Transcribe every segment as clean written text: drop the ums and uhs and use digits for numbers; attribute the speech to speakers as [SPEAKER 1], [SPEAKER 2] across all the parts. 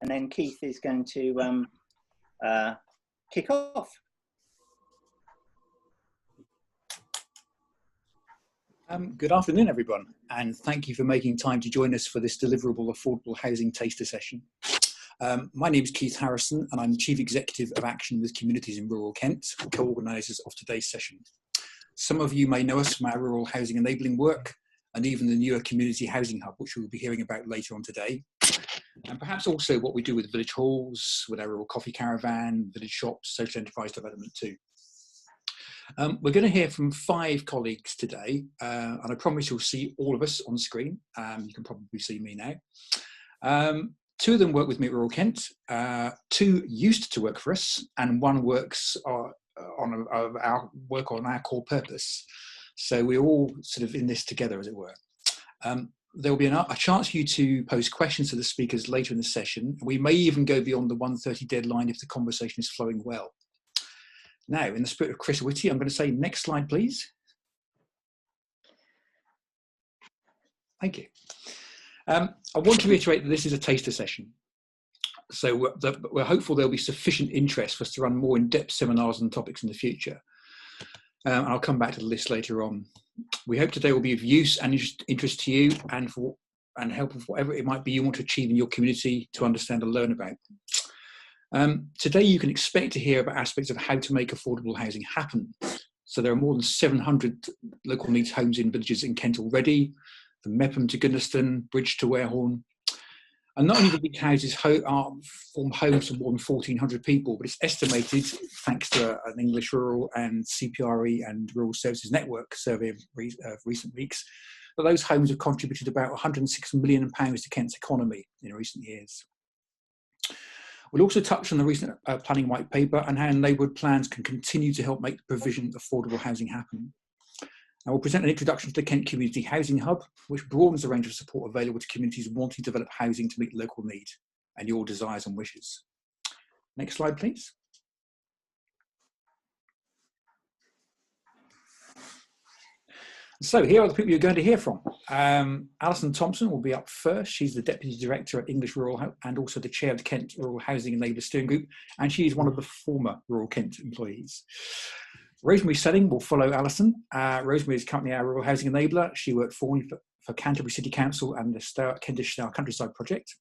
[SPEAKER 1] and then Keith is going to kick off.
[SPEAKER 2] Good afternoon, everyone, and thank you for making time to join us for this deliverable affordable housing taster session. My name is Keith Harrison, and I'm Chief Executive of Action with Communities in Rural Kent, co-organisers of today's session. Some of you may know us from our rural housing enabling work, and even the newer Community Housing Hub, which we'll be hearing about later on today. And perhaps also what we do with village halls, with our rural coffee caravan, village shops, social enterprise development too. We're going to hear from 5 colleagues today, and I promise you'll see all of us on screen. You can probably see me now. 2 of them work with me at Rural Kent, 2 used to work for us, and 1 works on our core purpose. So we're all sort of in this together, as it were. There will be a chance for you to pose questions to the speakers later in the session. We may even go beyond the 1:30 deadline if the conversation is flowing well. Now, in the spirit of Chris Whitty, I'm going to say next slide, please. Thank you. I want to reiterate that this is a taster session. So we're hopeful there'll be sufficient interest for us to run more in-depth seminars on topics in the future. And I'll come back to the list later on. We hope today will be of use and interest to you and help with whatever it might be you want to achieve in your community to understand and learn about. Today you can expect to hear about aspects of how to make affordable housing happen. So there are more than 700 local needs homes in villages in Kent already, from Mepham to Goodnestone, Bridge to Warehorn. And not only do big houses form homes for more than 1,400 people, but it's estimated, thanks to an English Rural and CPRE and Rural Services Network survey of recent weeks, that those homes have contributed about £106 million to Kent's economy in recent years. We'll also touch on the recent planning white paper and how neighbourhood plans can continue to help make the provision of affordable housing happen. And we'll present an introduction to the Kent Community Housing Hub, which broadens the range of support available to communities wanting to develop housing to meet local need and your desires and wishes. Next slide, please. So here are the people you're going to hear from. Alison Thompson will be up first. She's the Deputy Director at English Rural and also the Chair of the Kent Rural Housing and Labour Steering Group, and she is one of the former Rural Kent employees. Rosemary Selling will follow Alison. Rosemary is currently our Rural Housing Enabler. She worked for Canterbury City Council and the Kentish Countryside Project.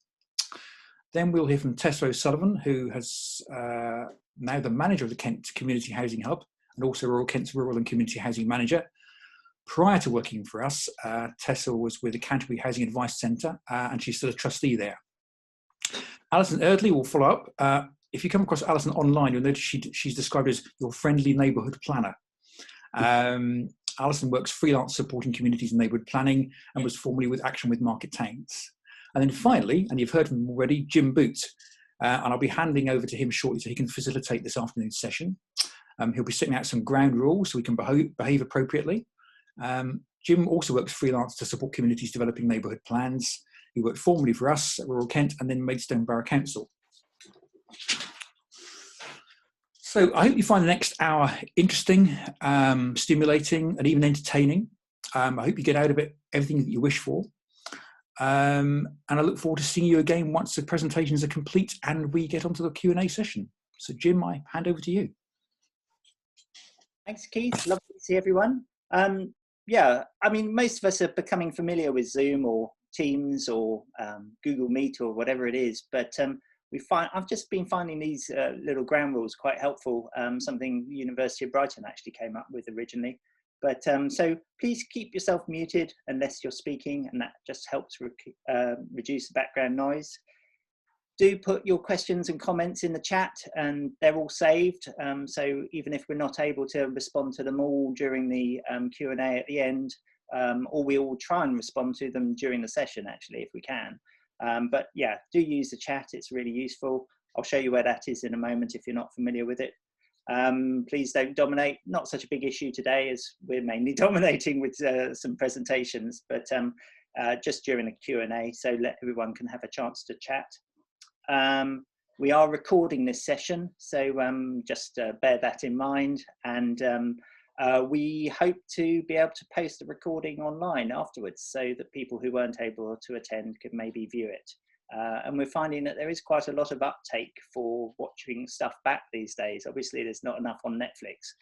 [SPEAKER 2] Then we'll hear from Tess O'Sullivan, who has now the manager of the Kent Community Housing Hub and also Rural Kent's Rural and Community Housing Manager. Prior to working for us, Tessa was with the Canterbury Housing Advice Centre and she's still a trustee there. Alison Eardley will follow up. If you come across Alison online, you'll notice she's described as your friendly neighbourhood planner. Alison works freelance supporting communities in neighbourhood planning and was formerly with Action with Market Towns. And then finally, and you've heard from him already, Jim Boots. And I'll be handing over to him shortly so he can facilitate this afternoon's session. He'll be setting out some ground rules so we can behave appropriately. Jim also works freelance to support communities developing neighbourhood plans. He worked formerly for us at Rural Kent and then Maidstone Borough Council. So I hope you find the next hour interesting, stimulating and even entertaining. I hope you get out of it everything that you wish for. And I look forward to seeing you again once the presentations are complete and we get onto the Q&A session. So Jim, I hand over to you.
[SPEAKER 1] Thanks, Keith. Lovely to see everyone. Yeah, I mean, most of us are becoming familiar with Zoom or Teams or Google Meet or whatever it is, but I've just been finding these little ground rules quite helpful, something the University of Brighton actually came up with originally. But so please keep yourself muted unless you're speaking, and that just helps reduce the background noise. Do put your questions and comments in the chat and they're all saved. So even if we're not able to respond to them all during the Q&A at the end, or we will try and respond to them during the session actually, if we can. But yeah, do use the chat, it's really useful. I'll show you where that is in a moment if you're not familiar with it. Please don't dominate, not such a big issue today as we're mainly dominating with some presentations, but just during the Q&A, so everyone can have a chance to chat. We are recording this session, so just bear that in mind, and we hope to be able to post the recording online afterwards so that people who weren't able to attend could maybe view it. And we're finding that there is quite a lot of uptake for watching stuff back these days. Obviously, there's not enough on Netflix.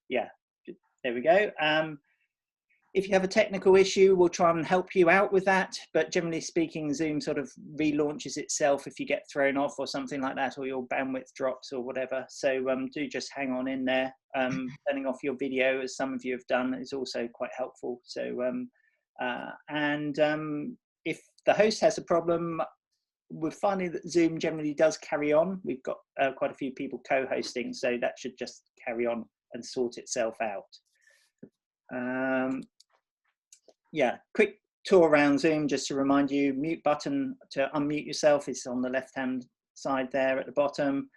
[SPEAKER 1] Yeah, there we go. If you have a technical issue, we'll try and help you out with that. But generally speaking, Zoom sort of relaunches itself if you get thrown off or something like that, or your bandwidth drops or whatever. So do just hang on in there. Turning off your video, as some of you have done, is also quite helpful. So, if the host has a problem, we're finding that Zoom generally does carry on. We've got quite a few people co-hosting, so that should just carry on and sort itself out. Yeah, quick tour around Zoom just to remind you, mute button to unmute yourself is on the left-hand side there at the bottom.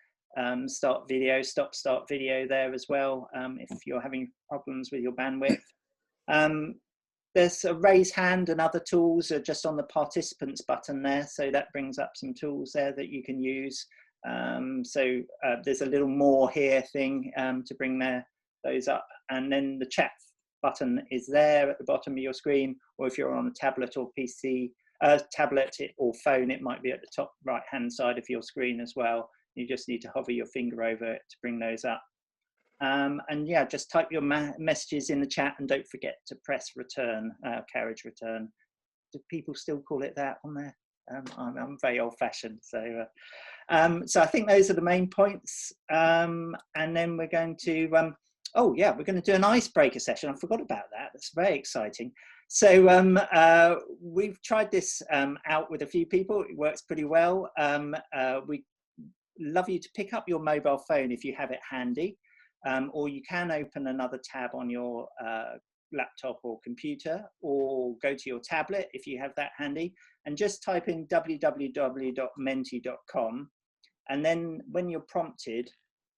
[SPEAKER 1] Start video, start video there as well, if you're having problems with your bandwidth. There's a raise hand and other tools are just on the participants button there, so that brings up some tools there that you can use. There's a little more here thing to bring those up, and then the chat button is there at the bottom of your screen, or if you're on a tablet or PC, tablet or phone, it might be at the top right hand side of your screen as well. You just need to hover your finger over it to bring those up. And yeah, just type your messages in the chat and don't forget to press return, carriage return. Do people still call it that on there? I'm very old fashioned. So I think those are the main points. And then we're going to, oh yeah, we're going to do an icebreaker session. I forgot about that. That's very exciting. So we've tried this out with a few people. It works pretty well. We love you to pick up your mobile phone if you have it handy, or you can open another tab on your laptop or computer, or go to your tablet if you have that handy, and just type in www.menti.com, and then when you're prompted,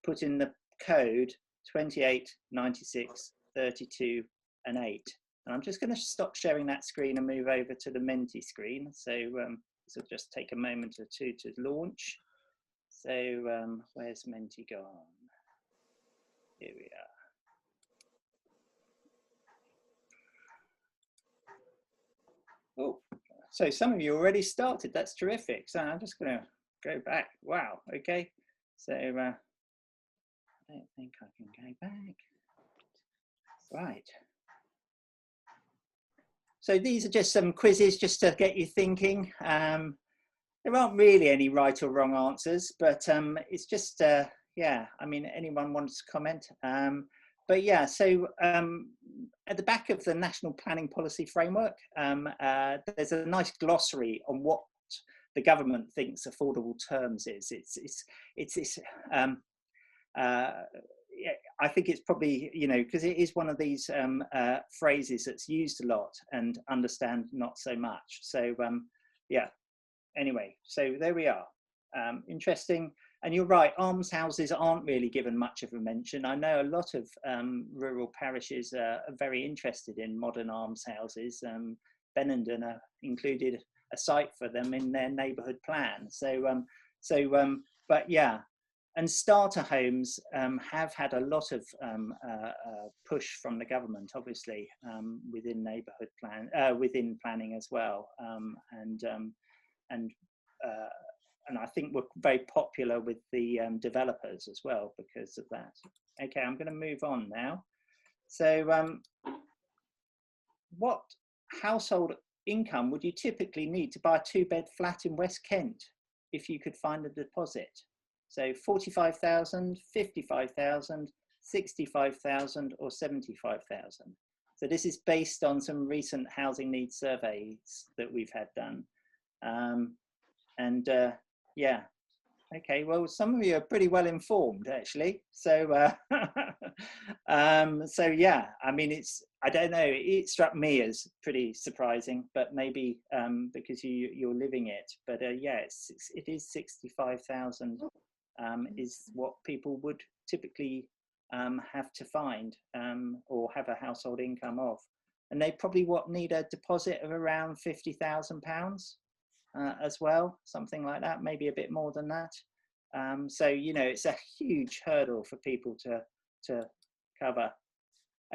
[SPEAKER 1] put in the code 28 96 32 and 8. And I'm just going to stop sharing that screen and move over to the Menti screen. So this will just take a moment or two to launch. So where's Menti gone? Here we are. Oh, so some of you already started. That's terrific. So I'm just going to go back. Wow. Okay. So I don't think I can go back. Right. So these are just some quizzes just to get you thinking. There aren't really any right or wrong answers, but it's just, yeah, I mean, anyone wants to comment. But yeah, so at the back of the National Planning Policy Framework, there's a nice glossary on what the government thinks affordable terms is. Yeah, I think it's probably, you know, because it is one of these phrases that's used a lot and understand not so much. So yeah, anyway, so there we are. Interesting. And you're right, almshouses aren't really given much of a mention. I know a lot of rural parishes are very interested in modern almshouses. Benenden included a site for them in their neighbourhood plan. But yeah, and starter homes have had a lot of push from the government, obviously, within neighbourhood plan, within planning as well, and I think we're very popular with the developers as well because of that. Okay, I'm going to move on now. So, what household income would you typically need to buy a 2-bed flat in West Kent if you could find a deposit? So 45,000, 55,000, 65,000 or 75,000. So this is based on some recent housing needs surveys that we've had done. Yeah, okay, well, some of you are pretty well informed actually. So, so yeah, I mean, I don't know, it struck me as pretty surprising, but maybe because you're living it, but yeah, it is 65,000 is what people would typically have to find or have a household income of. And they probably need a deposit of around £50,000 as well, something like that, maybe a bit more than that. So, you know, it's a huge hurdle for people to cover.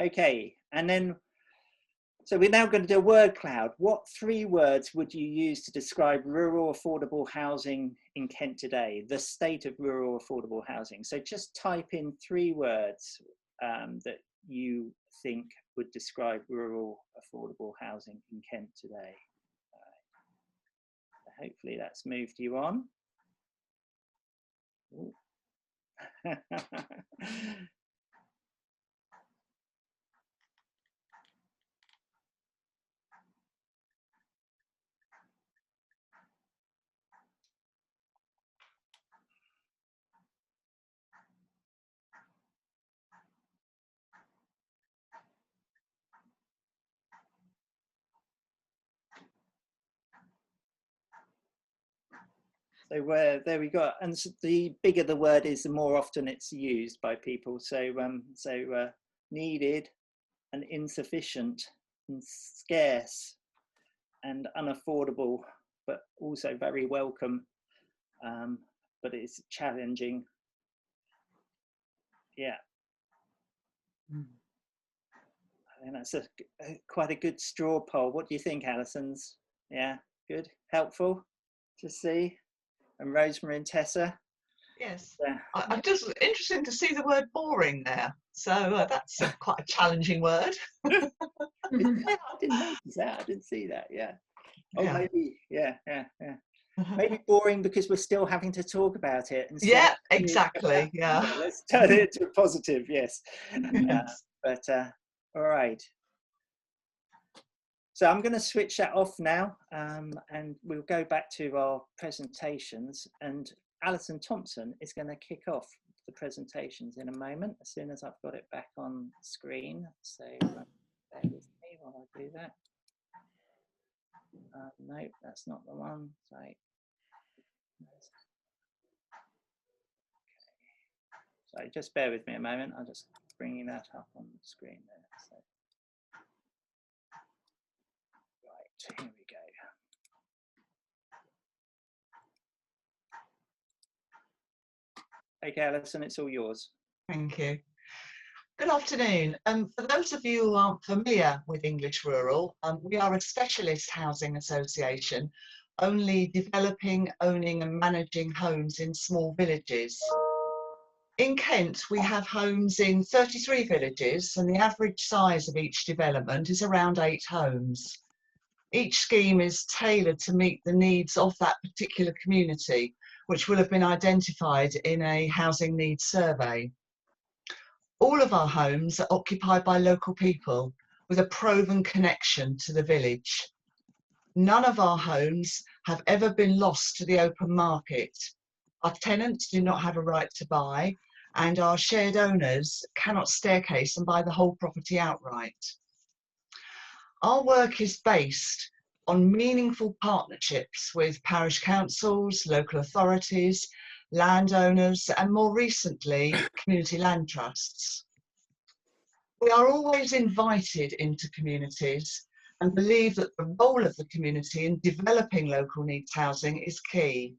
[SPEAKER 1] Okay, and then So we're now going to do a word cloud. What 3 words would you use to describe rural affordable housing in Kent today? The state of rural affordable housing. So just type in 3 words that you think would describe rural affordable housing in Kent today. So hopefully that's moved you on. So there we go. And the bigger the word is, the more often it's used by people. So needed and insufficient and scarce and unaffordable, but also very welcome. But it's challenging. Yeah. I think that's quite a good straw poll. What do you think, Alison's? Yeah, good, helpful to see. And Rosemary and Tessa?
[SPEAKER 3] Yes, I'm just interested to see the word boring there. So that's quite a challenging word.
[SPEAKER 1] Yeah, I didn't notice that. I didn't see that. Yeah. Oh,
[SPEAKER 3] yeah.
[SPEAKER 1] Maybe. Yeah. Maybe boring because we're still having to talk about it.
[SPEAKER 3] Yeah, exactly. Yeah.
[SPEAKER 1] Let's turn it into a positive. Yes.
[SPEAKER 3] Yes.
[SPEAKER 1] All right. So I'm going to switch that off now, and we'll go back to our presentations. And Alison Thompson is going to kick off the presentations in a moment, as soon as I've got it back on screen. So bear with me while I do that. No, that's not the one. Sorry. So just bear with me a moment. I'm just bringing that up on the screen there. So. Right, here we go. Okay, Alison, it's all yours.
[SPEAKER 3] Thank you. Good afternoon. For those of you who aren't familiar with English Rural, we are a specialist housing association, only developing, owning and managing homes in small villages. In Kent, we have homes in 33 villages, and the average size of each development is around 8 homes. Each scheme is tailored to meet the needs of that particular community, which will have been identified in a housing needs survey. All of our homes are occupied by local people with a proven connection to the village. None of our homes have ever been lost to the open market. Our tenants do not have a right to buy, and our shared owners cannot staircase and buy the whole property outright. Our work is based on meaningful partnerships with parish councils, local authorities, landowners, and more recently, community land trusts. We are always invited into communities and believe that the role of the community in developing local needs housing is key.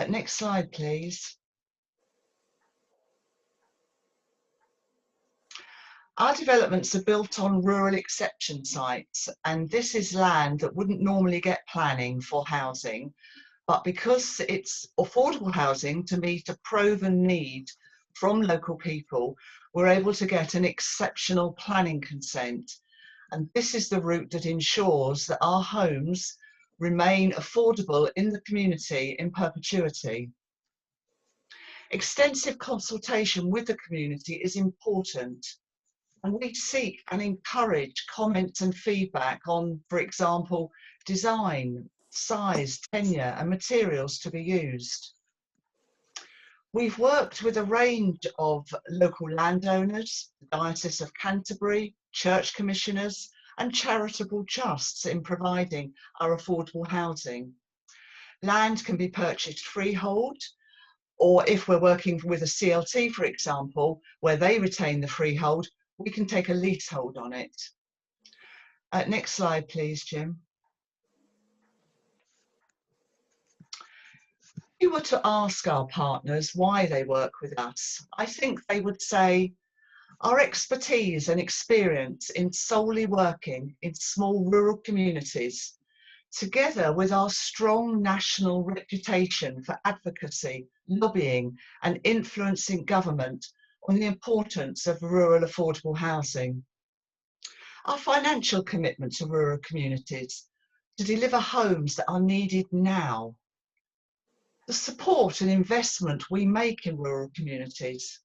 [SPEAKER 3] Next slide, please. Our developments are built on rural exception sites, and this is land that wouldn't normally get planning for housing, but because it's affordable housing to meet a proven need from local people, we're able to get an exceptional planning consent. And this is the route that ensures that our homes remain affordable in the community in perpetuity. Extensive consultation with the community is important, and we seek and encourage comments and feedback on, for example, design, size, tenure, and materials to be used. We've worked with a range of local landowners, the Diocese of Canterbury, church commissioners, and charitable trusts in providing our affordable housing. Land can be purchased freehold, or if we're working with a CLT, for example, where they retain the freehold, we can take a leasehold on it. Next slide, please, Jim. If you were to ask our partners why they work with us, I think they would say, Our expertise and experience in solely working in small rural communities, together with our strong national reputation for advocacy, lobbying and influencing government on the importance of rural affordable housing. Our financial commitment to rural communities to deliver homes that are needed now. The support and investment we make in rural communities.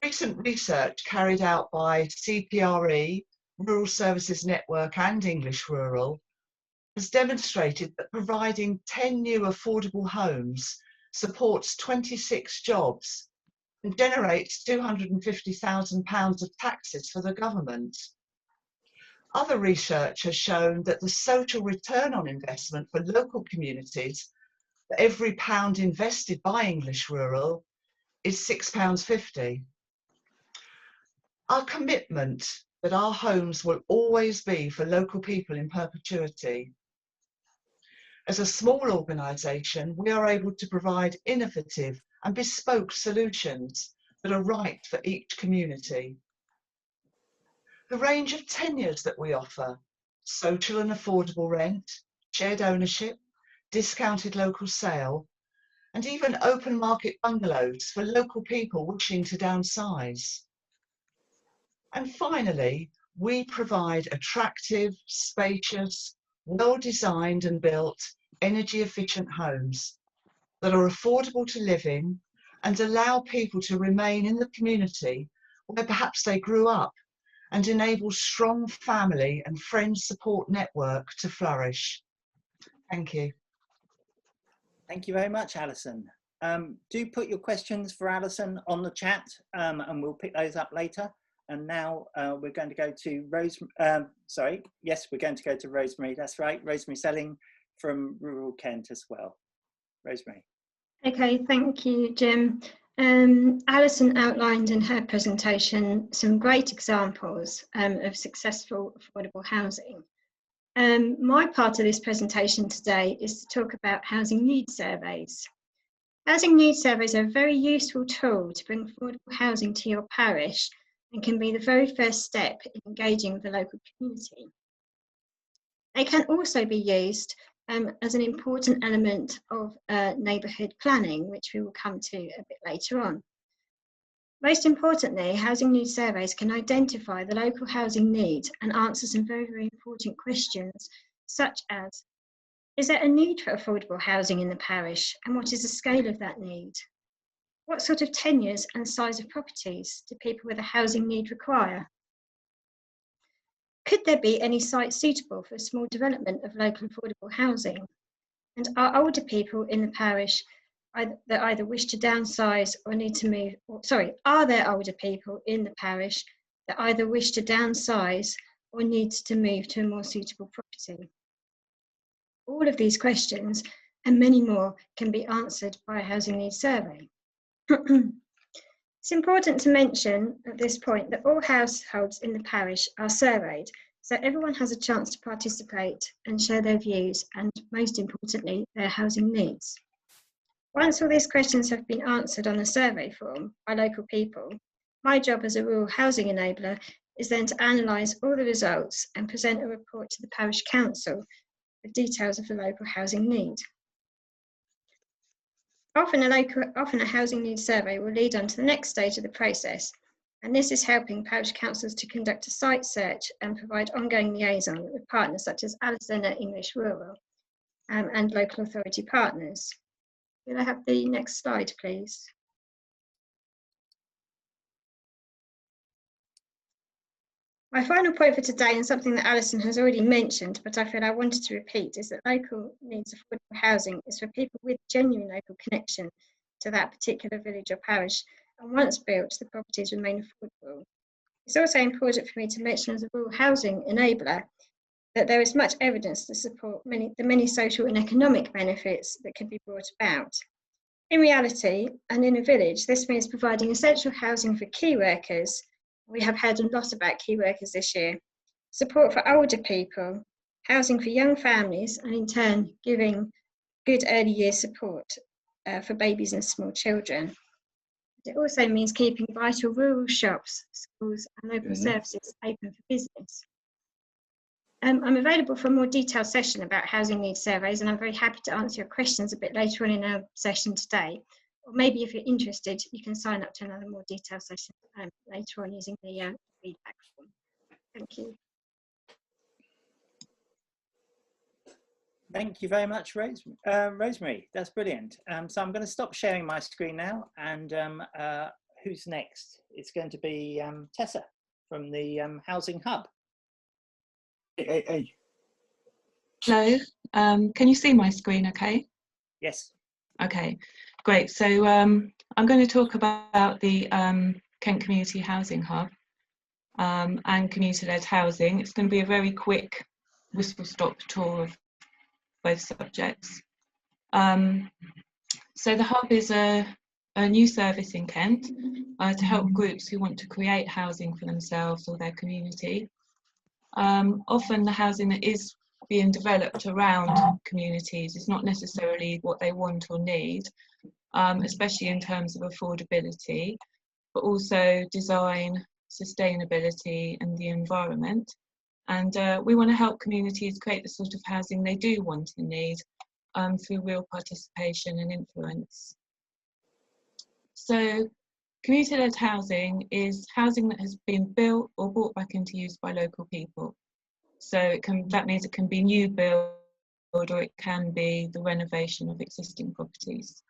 [SPEAKER 3] Recent research carried out by CPRE, Rural Services Network and English Rural has demonstrated that providing 10 new affordable homes supports 26 jobs and generates £250,000 of taxes for the government. Other research has shown that the social return on investment for local communities for every pound invested by English Rural is £6.50. Our commitment that our homes will always be for local people in perpetuity. As a small organisation, we are able to provide innovative and bespoke solutions that are right for each community. The range of tenures that we offer: social and affordable rent, shared ownership, discounted local sale, and even open market bungalows for local people wishing to downsize. And finally, we provide attractive, spacious, well-designed and built, energy-efficient homes that are affordable to live in and allow people to remain in the community where perhaps they grew up, and enable strong family and friend support network to flourish. Thank you.
[SPEAKER 1] Thank you very much, Alison. Do put your questions for Alison on the chat, and we'll pick those up later. And now we're going to go to Rosemary. Yes, we're going to go to Rosemary. That's right, Rosemary Selling from rural Kent as well. Rosemary.
[SPEAKER 4] Okay, thank you, Jim. Alison outlined in her presentation some great examples of successful affordable housing. My part of this presentation today is to talk about housing needs surveys. Housing needs surveys are a very useful tool to bring affordable housing to your parish and can be the very first step in engaging with the local community. They can also be used as an important element of neighbourhood planning, which we will come to a bit later on. Most importantly, housing needs surveys can identify the local housing need and answer some very, very important questions, such as, is there a need for affordable housing in the parish, and what is the scale of that need? What sort of tenures and size of properties do people with a housing need require? Could there be any site suitable for a small development of local affordable housing? And are older people in the parish that either wish to downsize or need to move, are there older people in the parish that either wish to downsize or need to move to a more suitable property? All of these questions and many more can be answered by a housing needs survey. It's important to mention at this point that all households in the parish are surveyed, so everyone has a chance to participate and share their views and, most importantly, their housing needs. Once all these questions have been answered on a survey form by local people, my job as a rural housing enabler is then to analyse all the results and present a report to the parish council with details of the local housing need. Often a housing needs survey will lead on to the next stage of the process, and this is helping parish councils to conduct a site search and provide ongoing liaison with partners such as Alison at English Rural and local authority partners. Will I have the next slide, please? My final point for today, and something that Alison has already mentioned, but I feel I wanted to repeat, is that local needs affordable housing is for people with genuine local connection to that particular village or parish, and once built, the properties remain affordable. It's also important for me to mention as a rural housing enabler that there is much evidence to support the many social and economic benefits that can be brought about. In reality, and in a village, this means providing essential housing for key workers. We have heard a lot about key workers this year. Support for older people, housing for young families, and in turn, giving good early years support for babies and small children. It also means keeping vital rural shops, schools and local services open for business. I'm available for a more detailed session about housing needs surveys, and I'm very happy to answer your questions a bit later on in our session today. Or maybe if you're interested, you can sign up to another more detailed session later on using the feedback form. Thank you.
[SPEAKER 1] Thank you very much, Rosemary. That's brilliant. So I'm going to stop sharing my screen now, and who's next? It's going to be Tessa from the Housing Hub.
[SPEAKER 5] Hey.
[SPEAKER 6] Hello, can you see my screen okay?
[SPEAKER 1] Yes.
[SPEAKER 6] Okay, great. So I'm going to talk about the Kent Community Housing Hub and community-led housing. It's going to be a very quick whistle-stop tour of both subjects. So the Hub is a new service in Kent to help groups who want to create housing for themselves or their community. Often the housing that is being developed around communities is not necessarily what they want or need, especially in terms of affordability, but also design, sustainability and the environment. And we want to help communities create the sort of housing they do want and need through real participation and influence. So community-led housing is housing that has been built or brought back into use by local people. So that means it can be new build or it can be the renovation of existing properties.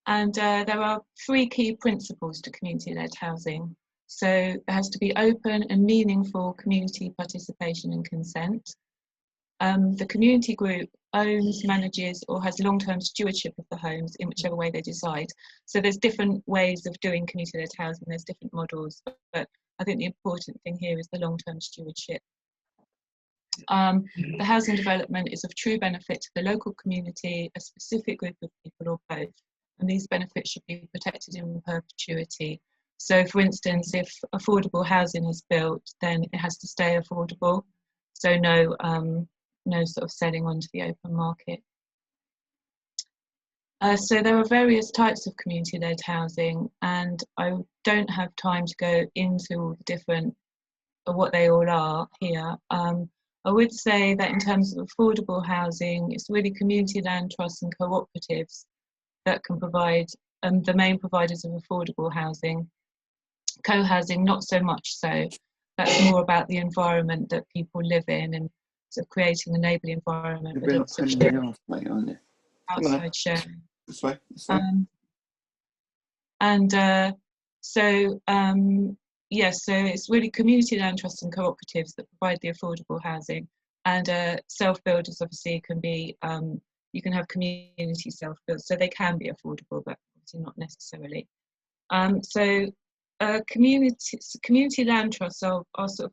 [SPEAKER 6] And there are 3 key principles to community-led housing. So there has to be open and meaningful community participation and consent. The community group owns, manages or has long-term stewardship of the homes in whichever way they decide. So there's different ways of doing community-led housing, there's different models, but I think the important thing here is the long-term stewardship. The housing development is of true benefit to the local community, a specific group of people, or both, and these benefits should be protected in perpetuity. So for instance, if affordable housing is built, then it has to stay affordable, so no sort of selling onto the open market. So there are various types of community-led housing, and I don't have time to go into all the different what they all are here. I would say that in terms of affordable housing, it's really community land trusts and cooperatives that can provide the main providers of affordable housing. Co-housing, not so much so. That's more about the environment that people live in and sort of creating a neighbourly environment, but lots of outside sharing.
[SPEAKER 5] This way.
[SPEAKER 6] Yes, so it's really community land trusts and cooperatives that provide the affordable housing, and self-builders obviously can be, you can have community self-build, so they can be affordable, but obviously not necessarily. Community land trusts,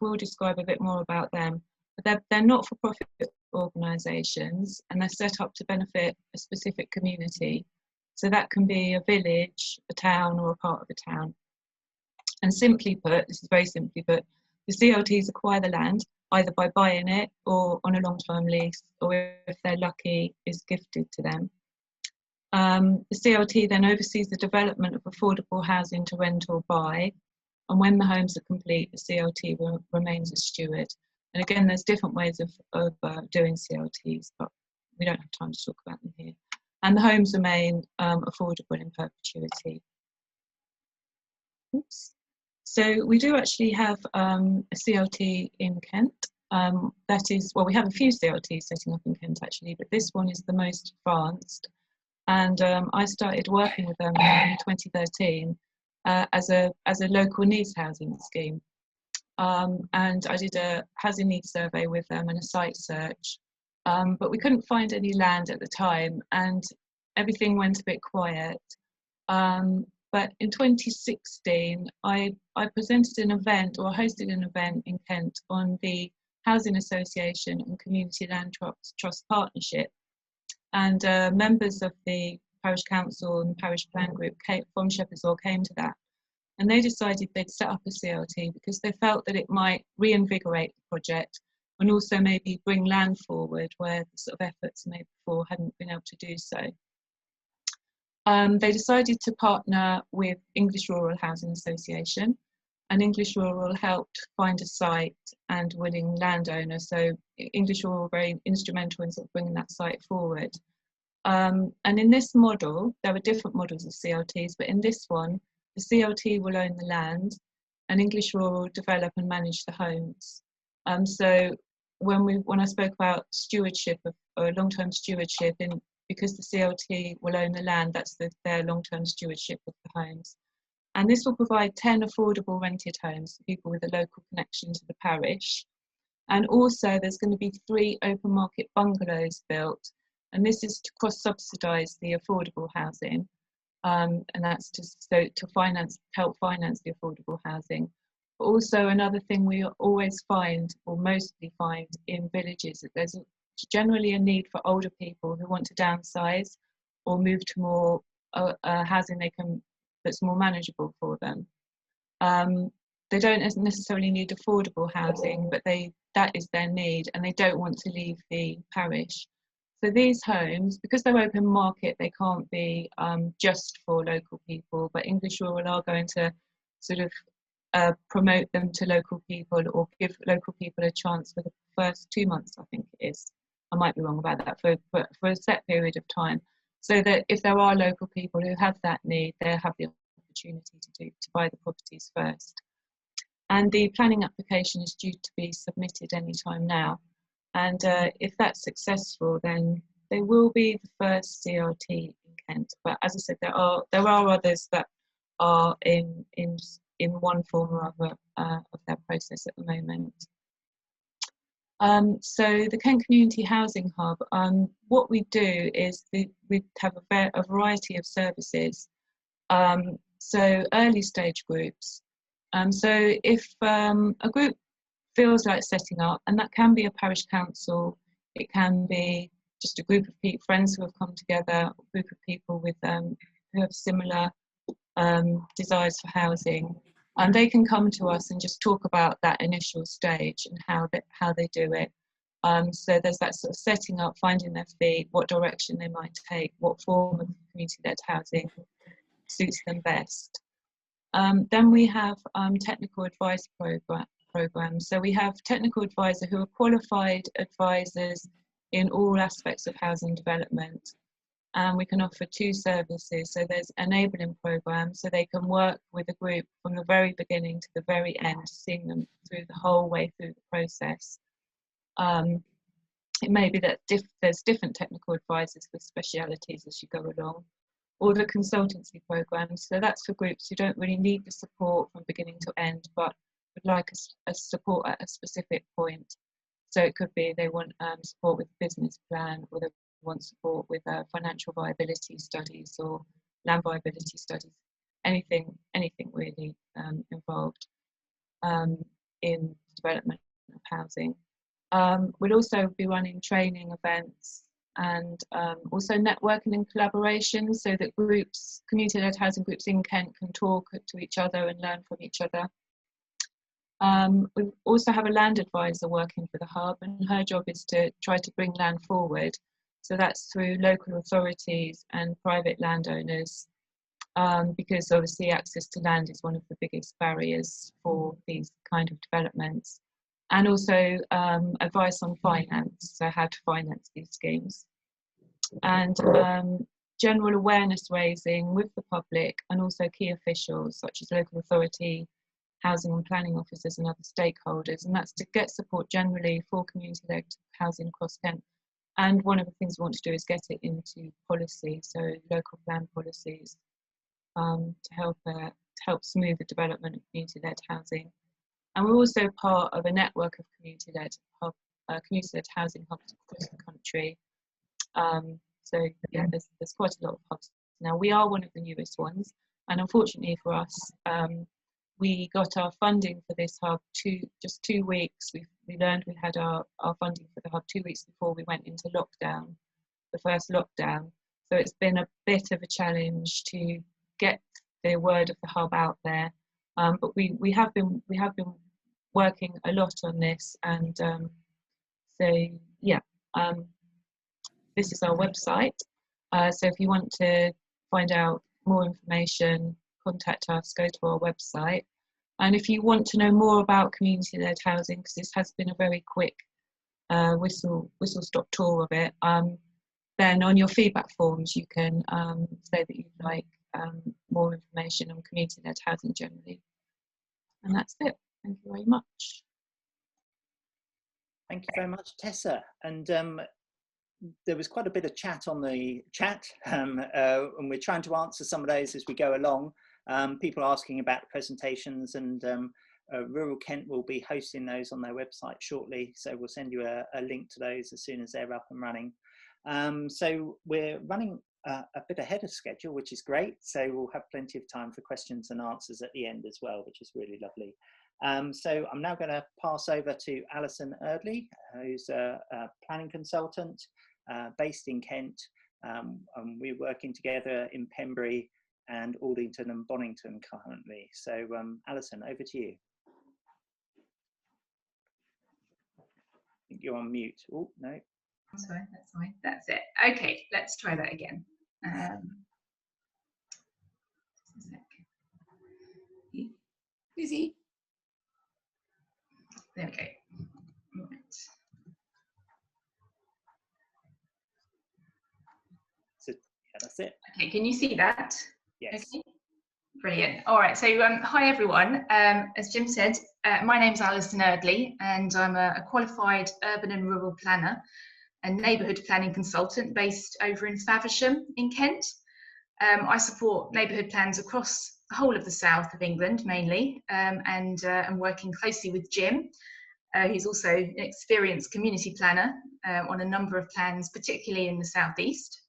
[SPEAKER 6] we'll describe a bit more about them, but they're not-for-profit organisations, and they're set up to benefit a specific community. So that can be a village, a town, or a part of a town. And simply put, this is very simply put, the CLTs acquire the land either by buying it or on a long-term lease, or if they're lucky, is gifted to them. The CLT then oversees the development of affordable housing to rent or buy, and when the homes are complete, the CLT remains a steward. And again, there's different ways of doing CLTs, but we don't have time to talk about them here. And the homes remain affordable in perpetuity. Oops. So we do actually have a CLT in Kent. That is, well, we have a few CLTs setting up in Kent actually, but this one is the most advanced. And I started working with them in 2013 as a local needs housing scheme. And I did a housing needs survey with them and a site search, but we couldn't find any land at the time, and everything went a bit quiet. But in 2016, I presented an event, or hosted an event in Kent on the Housing Association and Community Land Trust Partnership. And members of the Parish Council and Parish Plan Group from Shepherdswell came to that. And they decided they'd set up a CLT because they felt that it might reinvigorate the project and also maybe bring land forward where the sort of efforts made before hadn't been able to do so. They decided to partner with English Rural Housing Association, and English Rural helped find a site and willing landowner. So English Rural were very instrumental in sort of bringing that site forward. And in this model, there are different models of CLTs, but in this one, the CLT will own the land and English Rural will develop and manage the homes. So when I spoke about stewardship or long-term stewardship, because the CLT will own the land, that's their long-term stewardship of the homes. And this will provide 10 affordable rented homes for people with a local connection to the parish. And also there's going to be 3 open market bungalows built. And this is to cross-subsidise the affordable housing. And that's to help finance the affordable housing. But also another thing we always find, or mostly find in villages, that there's generally a need for older people who want to downsize or move to more housing that's more manageable for them. They don't necessarily need affordable housing, but that is their need, and they don't want to leave the parish. So these homes, because they're open market, they can't be just for local people, but English Rural are going to sort of promote them to local people, or give local people a chance for the first 2 months, I think it is. I might be wrong about that, for a set period of time, so that if there are local people who have that need, they have the opportunity to buy the properties first. And the planning application is due to be submitted any time now. And if that's successful, then they will be the first CLT in Kent. But as I said, there are others that are in one form or other of their process at the moment. So the Kent Community Housing Hub, what we do is we have a variety of services. So early stage groups. So if a group feels like setting up, and that can be a parish council, it can be just a group of friends who have come together, a group of people with who have similar desires for housing, and they can come to us and just talk about that initial stage and how they do it. So there's that sort of setting up, finding their feet, what direction they might take, what form of community-led housing suits them best. Then we have technical advice programs. So we have technical advisors who are qualified advisors in all aspects of housing development. And we can offer 2 services. So there's enabling programs, so they can work with a group from the very beginning to the very end, seeing them through the whole way through the process. It may be that there's different technical advisors with specialities as you go along. Or the consultancy programs, so that's for groups who don't really need the support from beginning to end, but would like a support at a specific point. So it could be they want support with business plan, or they want support with financial viability studies or land viability studies, anything really involved in development of housing. We'll also be running training events, and also networking and collaboration, so that groups, community-led housing groups in Kent, can talk to each other and learn from each other. We also have a land advisor working for the hub, and her job is to try to bring land forward. So that's through local authorities and private landowners, because obviously access to land is one of the biggest barriers for these kind of developments. And also advice on finance, so how to finance these schemes. And general awareness raising with the public, and also key officials such as local authority, housing and planning officers and other stakeholders. And that's to get support generally for community-led housing across Kent. And one of the things we want to do is get it into policy, so local plan policies, to help smooth the development of community-led housing. And we're also part of a network of community-led housing hubs across the country. So yeah, there's quite a lot of hubs. Now, we are one of the newest ones, and unfortunately for us, we got our funding for this hub just 2 weeks. We learned we had our funding for the hub 2 weeks before we went into lockdown, the first lockdown. So it's been a bit of a challenge to get the word of the hub out there. But we have been working a lot on this, and so yeah, this is our website. So if you want to find out more information, contact us, go to our website. And if you want to know more about community-led housing, because this has been a very quick whistle-stop tour of it, then on your feedback forms you can say that you'd like more information on community-led housing generally. And that's it. Thank you very much.
[SPEAKER 1] Thank you very much, Tessa. And there was quite a bit of chat on the chat, and we're trying to answer some of those as we go along. People asking about presentations, and Rural Kent will be hosting those on their website shortly, so we'll send you a link to those as soon as they're up and running. So we're running a bit ahead of schedule, which is great, so we'll have plenty of time for questions and answers at the end as well, which is really lovely. So I'm now going to pass over to Alison Eardley, who's a planning consultant based in Kent, and we're working together in Pembury and Aldington and Bonington currently. So Alison, over to you. I think you're on mute. Oh, no.
[SPEAKER 7] That's fine, that's fine. That's it. Okay, let's try that again. Just a sec. Busy. There we go. Right.
[SPEAKER 1] So, yeah, that's it.
[SPEAKER 7] Okay, can you see that?
[SPEAKER 1] Yes.
[SPEAKER 7] Okay. Brilliant. All right, so hi everyone. As Jim said, my name's Alison Eardley, and I'm a qualified urban and rural planner and neighbourhood planning consultant based over in Faversham in Kent. I support neighbourhood plans across the whole of the south of England mainly, and I'm working closely with Jim. He's also an experienced community planner on a number of plans, particularly in the southeast.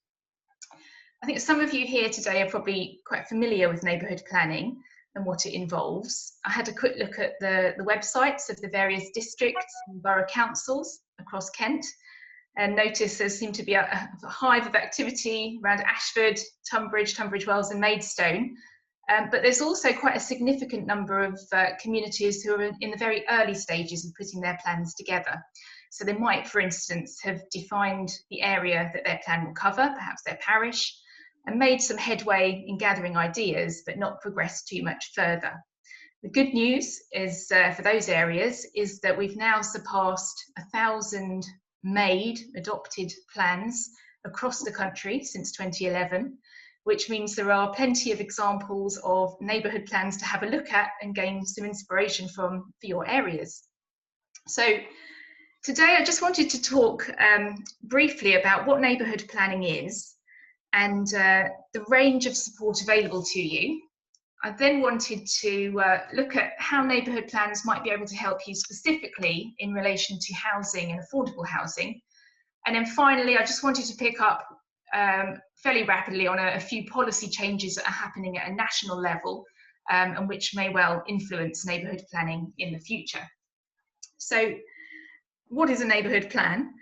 [SPEAKER 7] I think some of you here today are probably quite familiar with neighbourhood planning and what it involves. I had a quick look at the websites of the various districts and borough councils across Kent, and noticed there seemed to be a hive of activity around Ashford, Tunbridge Wells and Maidstone. But there's also quite a significant number of communities who are in the very early stages of putting their plans together. So they might, for instance, have defined the area that their plan will cover, perhaps their parish, and made some headway in gathering ideas, but not progressed too much further. The good news is for those areas is that we've now surpassed 1,000 adopted plans across the country since 2011, which means there are plenty of examples of neighbourhood plans to have a look at and gain some inspiration from for your areas. So today I just wanted to talk briefly about what neighbourhood planning is and the range of support available to you. I then wanted to look at how neighbourhood plans might be able to help you specifically in relation to housing and affordable housing. And then finally, I just wanted to pick up fairly rapidly on a few policy changes that are happening at a national level and which may well influence neighbourhood planning in the future. So what is a neighbourhood plan?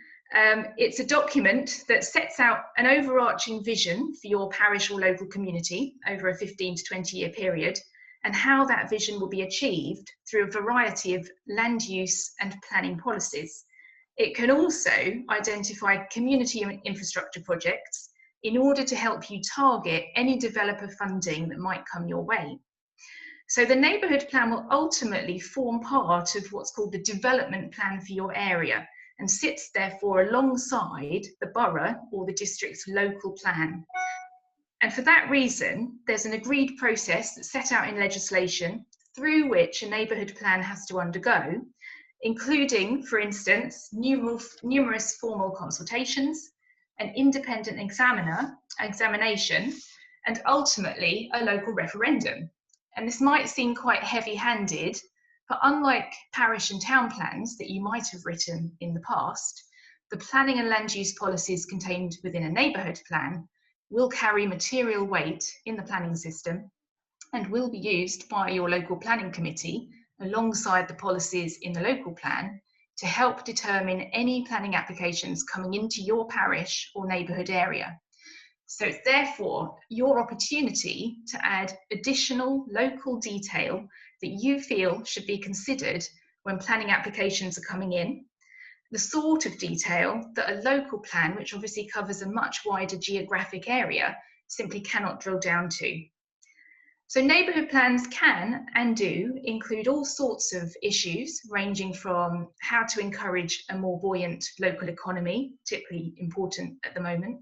[SPEAKER 7] It's a document that sets out an overarching vision for your parish or local community over a 15 to 20 year period, and how that vision will be achieved through a variety of land use and planning policies. It can also identify community infrastructure projects in order to help you target any developer funding that might come your way. So the neighbourhood plan will ultimately form part of what's called the development plan for your area, and sits therefore alongside the borough or the district's local plan. And for that reason, there's an agreed process that's set out in legislation through which a neighbourhood plan has to undergo, including, for instance, numerous formal consultations, an independent examination, and ultimately a local referendum. And this might seem quite heavy-handed, but unlike parish and town plans that you might have written in the past, the planning and land use policies contained within a neighbourhood plan will carry material weight in the planning system and will be used by your local planning committee alongside the policies in the local plan to help determine any planning applications coming into your parish or neighbourhood area. So it's therefore your opportunity to add additional local detail that you feel should be considered when planning applications are coming in, the sort of detail that a local plan, which obviously covers a much wider geographic area, simply cannot drill down to. So neighbourhood plans can and do include all sorts of issues, ranging from how to encourage a more buoyant local economy, particularly important at the moment,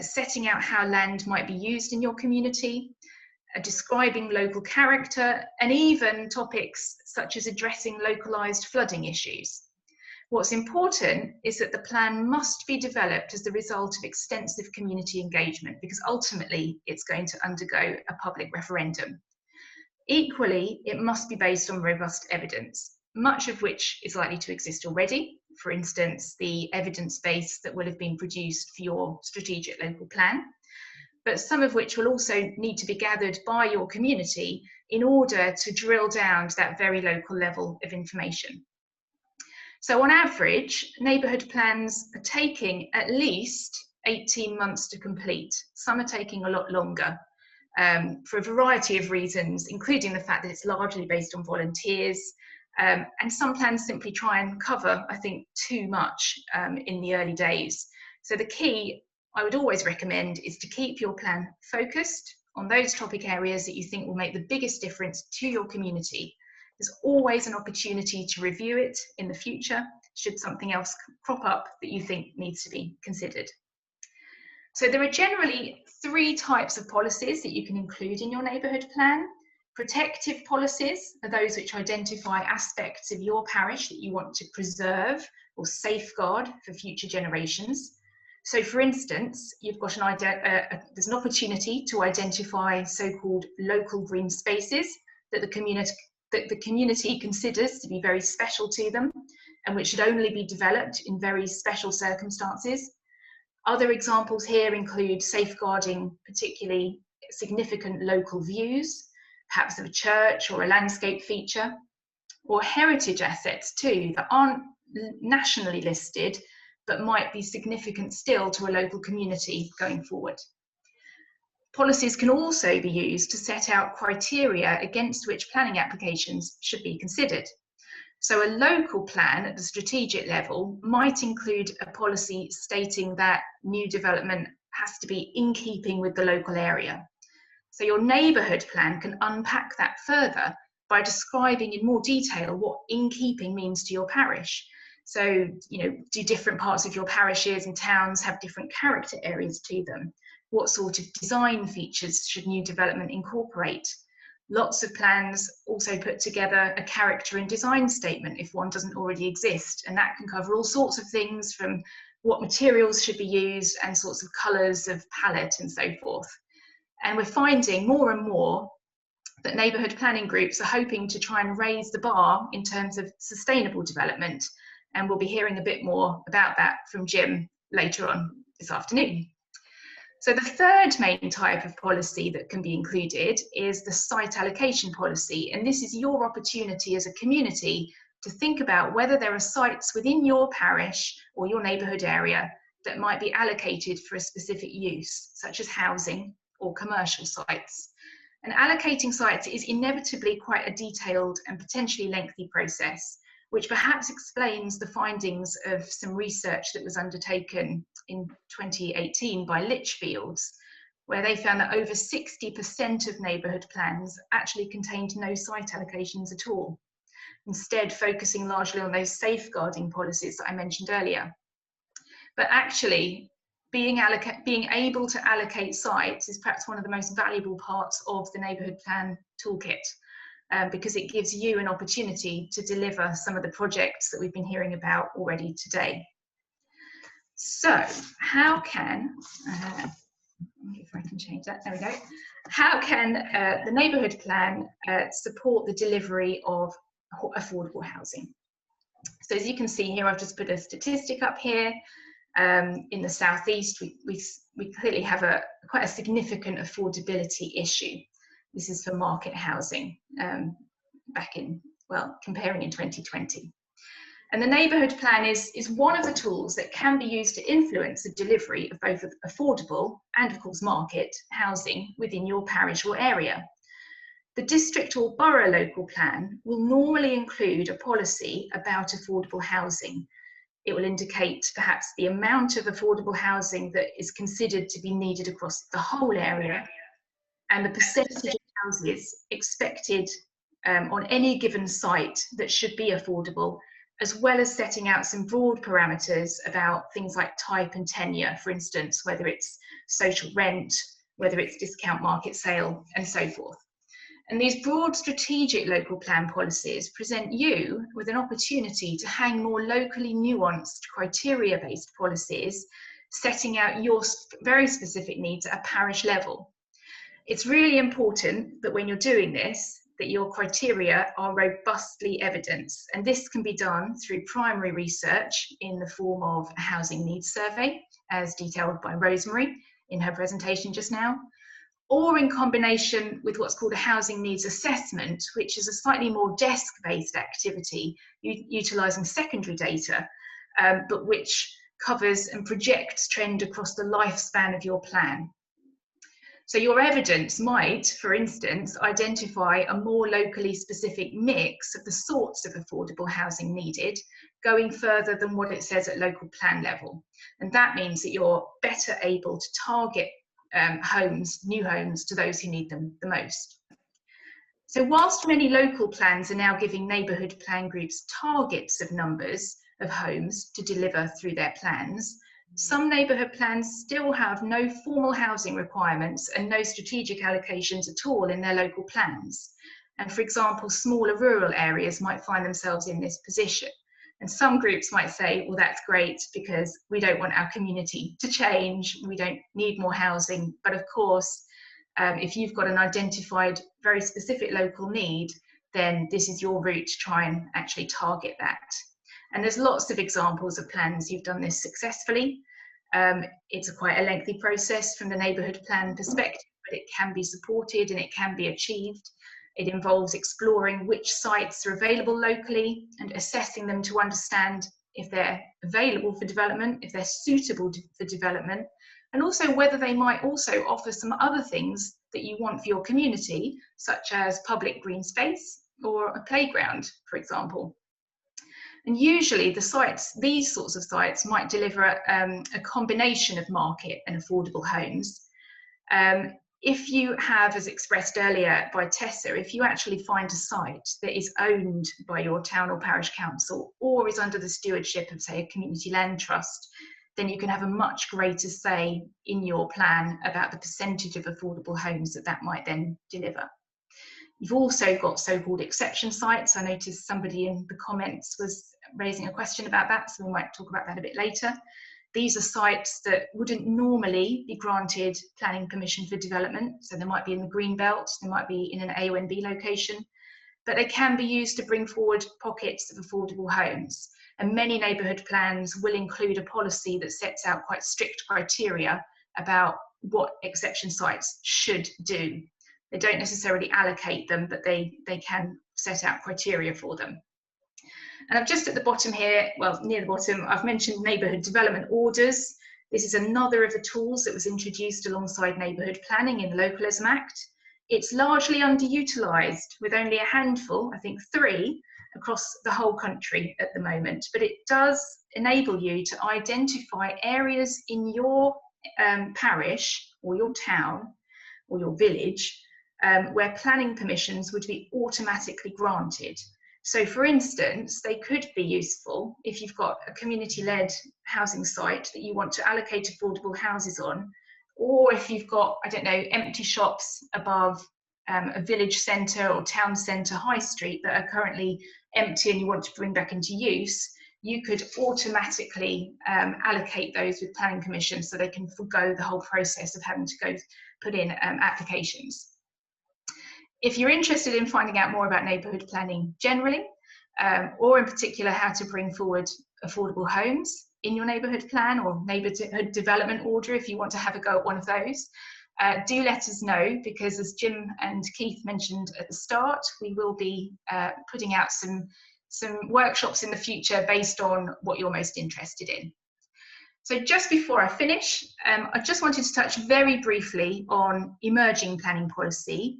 [SPEAKER 7] setting out how land might be used in your community, describing local character, and even topics such as addressing localised flooding issues. What's important is that the plan must be developed as the result of extensive community engagement, because ultimately it's going to undergo a public referendum. Equally, it must be based on robust evidence, much of which is likely to exist already. For instance, the evidence base that will have been produced for your strategic local plan, but some of which will also need to be gathered by your community in order to drill down to that very local level of information. So on average, neighbourhood plans are taking at least 18 months to complete. Some are taking a lot longer for a variety of reasons, including the fact that it's largely based on volunteers. And some plans simply try and cover, I think, too much in the early days. So the key I would always recommend is to keep your plan focused on those topic areas that you think will make the biggest difference to your community. There's always an opportunity to review it in the future should something else crop up that you think needs to be considered. So there are generally 3 types of policies that you can include in your neighbourhood plan. Protective policies are those which identify aspects of your parish that you want to preserve or safeguard for future generations. So for instance, you've got there's an opportunity to identify so-called local green spaces that the community considers to be very special to them and which should only be developed in very special circumstances. Other examples here include safeguarding particularly significant local views, perhaps of a church or a landscape feature, or heritage assets too that aren't nationally listed but might be significant still to a local community going forward. Policies can also be used to set out criteria against which planning applications should be considered. So a local plan at the strategic level might include a policy stating that new development has to be in keeping with the local area. So your neighbourhood plan can unpack that further by describing in more detail what in keeping means to your parish. So, do different parts of your parishes and towns have different character areas to them? What sort of design features should new development incorporate? Lots of plans also put together a character and design statement if one doesn't already exist, and that can cover all sorts of things from what materials should be used and sorts of colours of palette and so forth. And we're finding more and more that neighbourhood planning groups are hoping to try and raise the bar in terms of sustainable development, and we'll be hearing a bit more about that from Jim later on this afternoon. So the third main type of policy that can be included is the site allocation policy, and this is your opportunity as a community to think about whether there are sites within your parish or your neighbourhood area that might be allocated for a specific use, such as housing or commercial sites. And allocating sites is inevitably quite a detailed and potentially lengthy process, which perhaps explains the findings of some research that was undertaken in 2018 by Litchfields, where they found that over 60% of neighbourhood plans actually contained no site allocations at all, instead focusing largely on those safeguarding policies that I mentioned earlier. But actually, being able to allocate sites is perhaps one of the most valuable parts of the neighbourhood plan toolkit. Because it gives you an opportunity to deliver some of the projects that we've been hearing about already today. So how can, if I can change that, there we go. How can the neighbourhood plan support the delivery of affordable housing? So as you can see here, I've just put a statistic up here. In the southeast, we clearly have quite a significant affordability issue. This is for market housing comparing in 2020. And the neighbourhood plan is one of the tools that can be used to influence the delivery of both affordable and, of course, market housing within your parish or area. The district or borough local plan will normally include a policy about affordable housing. It will indicate perhaps the amount of affordable housing that is considered to be needed across the whole area, and the percentage of houses expected on any given site that should be affordable, as well as setting out some broad parameters about things like type and tenure, for instance, whether it's social rent, whether it's discount market sale, and so forth. And these broad strategic local plan policies present you with an opportunity to hang more locally nuanced criteria-based policies, setting out your very specific needs at a parish level. It's really important that when you're doing this, that your criteria are robustly evidenced. And this can be done through primary research in the form of a housing needs survey, as detailed by Rosemary in her presentation just now, or in combination with what's called a housing needs assessment, which is a slightly more desk-based activity utilising secondary data, but which covers and projects trend across the lifespan of your plan. So your evidence might, for instance, identify a more locally specific mix of the sorts of affordable housing needed, going further than what it says at local plan level. And that means that you're better able to target new homes to those who need them the most. So whilst many local plans are now giving neighbourhood plan groups targets of numbers of homes to deliver through their plans, some neighbourhood plans still have no formal housing requirements and no strategic allocations at all in their local plans. And for example, smaller rural areas might find themselves in this position. And some groups might say, well, that's great because we don't want our community to change, we don't need more housing. But of course, if you've got an identified very specific local need, then this is your route to try and actually target that. And there's lots of examples of plans who've done this successfully. It's quite a lengthy process from the neighbourhood plan perspective, but it can be supported and it can be achieved. It involves exploring which sites are available locally and assessing them to understand if they're available for development, if they're suitable for development, and also whether they might also offer some other things that you want for your community, such as public green space or a playground, for example. And usually the sites, these sorts of sites, might deliver a combination of market and affordable homes. If you have, as expressed earlier by Tessa, if you actually find a site that is owned by your town or parish council or is under the stewardship of, say, a community land trust, then you can have a much greater say in your plan about the percentage of affordable homes that that might then deliver. You've also got so-called exception sites. I noticed somebody in the comments was raising a question about that, so we might talk about that a bit later. These are sites that wouldn't normally be granted planning permission for development. So they might be in the green belt, they might be in an AONB location, but they can be used to bring forward pockets of affordable homes. And many neighbourhood plans will include a policy that sets out quite strict criteria about what exception sites should do. They don't necessarily allocate them, but they can set out criteria for them. And I've just at the bottom here, well, near the bottom, I've mentioned neighbourhood development orders. This is another of the tools that was introduced alongside neighbourhood planning in the Localism Act. It's largely underutilised, with only a handful, I think 3, across the whole country at the moment. But it does enable you to identify areas in your parish or your town or your village where planning permissions would be automatically granted. So for instance, they could be useful if you've got a community-led housing site that you want to allocate affordable houses on, or if you've got, I don't know, empty shops above a village centre or town centre high street that are currently empty and you want to bring back into use, you could automatically allocate those with planning permission so they can forgo the whole process of having to go put in applications. If you're interested in finding out more about neighbourhood planning generally, or in particular how to bring forward affordable homes in your neighbourhood plan or neighbourhood development order, if you want to have a go at one of those, do let us know, because as Jim and Keith mentioned at the start, we will be putting out some workshops in the future based on what you're most interested in. So just before I finish, I just wanted to touch very briefly on emerging planning policy.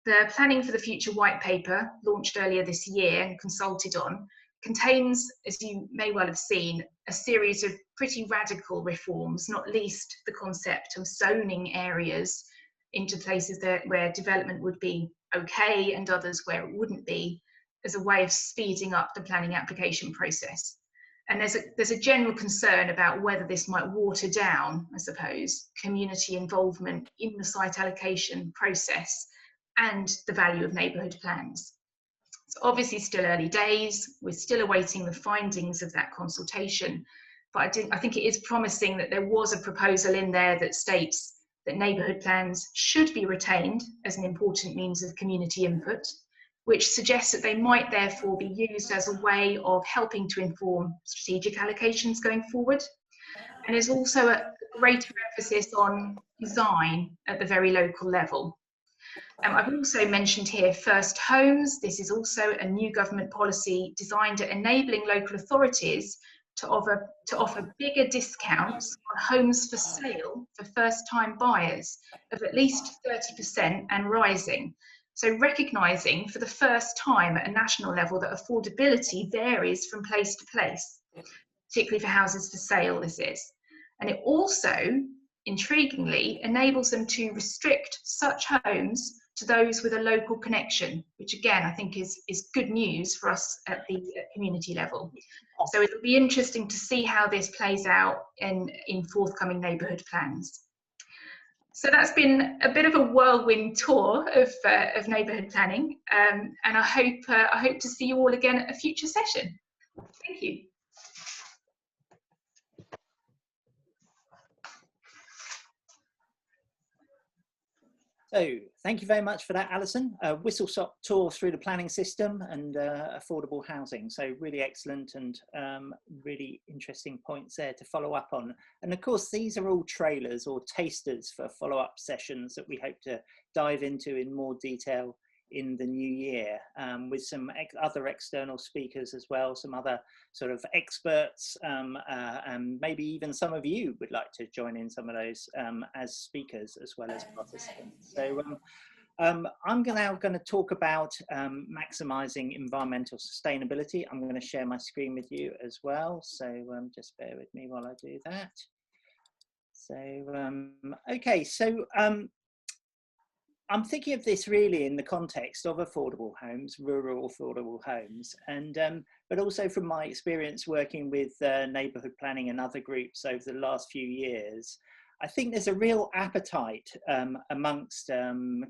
[SPEAKER 7] The Planning for the Future white paper, launched earlier this year and consulted on, contains, as you may well have seen, a series of pretty radical reforms, not least the concept of zoning areas into places where development would be okay and others where it wouldn't be, as a way of speeding up the planning application process. And there's a general concern about whether this might water down, I suppose, community involvement in the site allocation process and the value of neighbourhood plans. It's obviously still early days. We're still awaiting the findings of that consultation, but I think it is promising that there was a proposal in there that states that neighbourhood plans should be retained as an important means of community input, which suggests that they might therefore be used as a way of helping to inform strategic allocations going forward. And there's also a greater emphasis on design at the very local level. I've also mentioned here first homes. This is also a new government policy designed at enabling local authorities to offer bigger discounts on homes for sale for first-time buyers of at least 30% and rising. So recognising for the first time at a national level that affordability varies from place to place, particularly for houses for sale, this is. And it also, intriguingly, enables them to restrict such homes to those with a local connection, which again, I think is good news for us at the community level. So it'll be interesting to see how this plays out in forthcoming neighbourhood plans. So that's been a bit of a whirlwind tour of neighbourhood planning, and I hope to see you all again at a future session. Thank you.
[SPEAKER 1] So thank you very much for that, Alison. A whistle-stop tour through the planning system and affordable housing. So really excellent and really interesting points there to follow up on. And of course, these are all trailers or tasters for follow-up sessions that we hope to dive into in more detail in the new year, with some other external speakers as well, some other sort of experts, and maybe even some of you would like to join in some of those as speakers as well as participants. So I'm now going to talk about maximising environmental sustainability. I'm going to share my screen with you as well, so just bear with me while I do that. So okay, so I'm thinking of this really in the context of affordable homes, rural affordable homes, and but also from my experience working with neighbourhood planning and other groups over the last few years. I think there's a real appetite amongst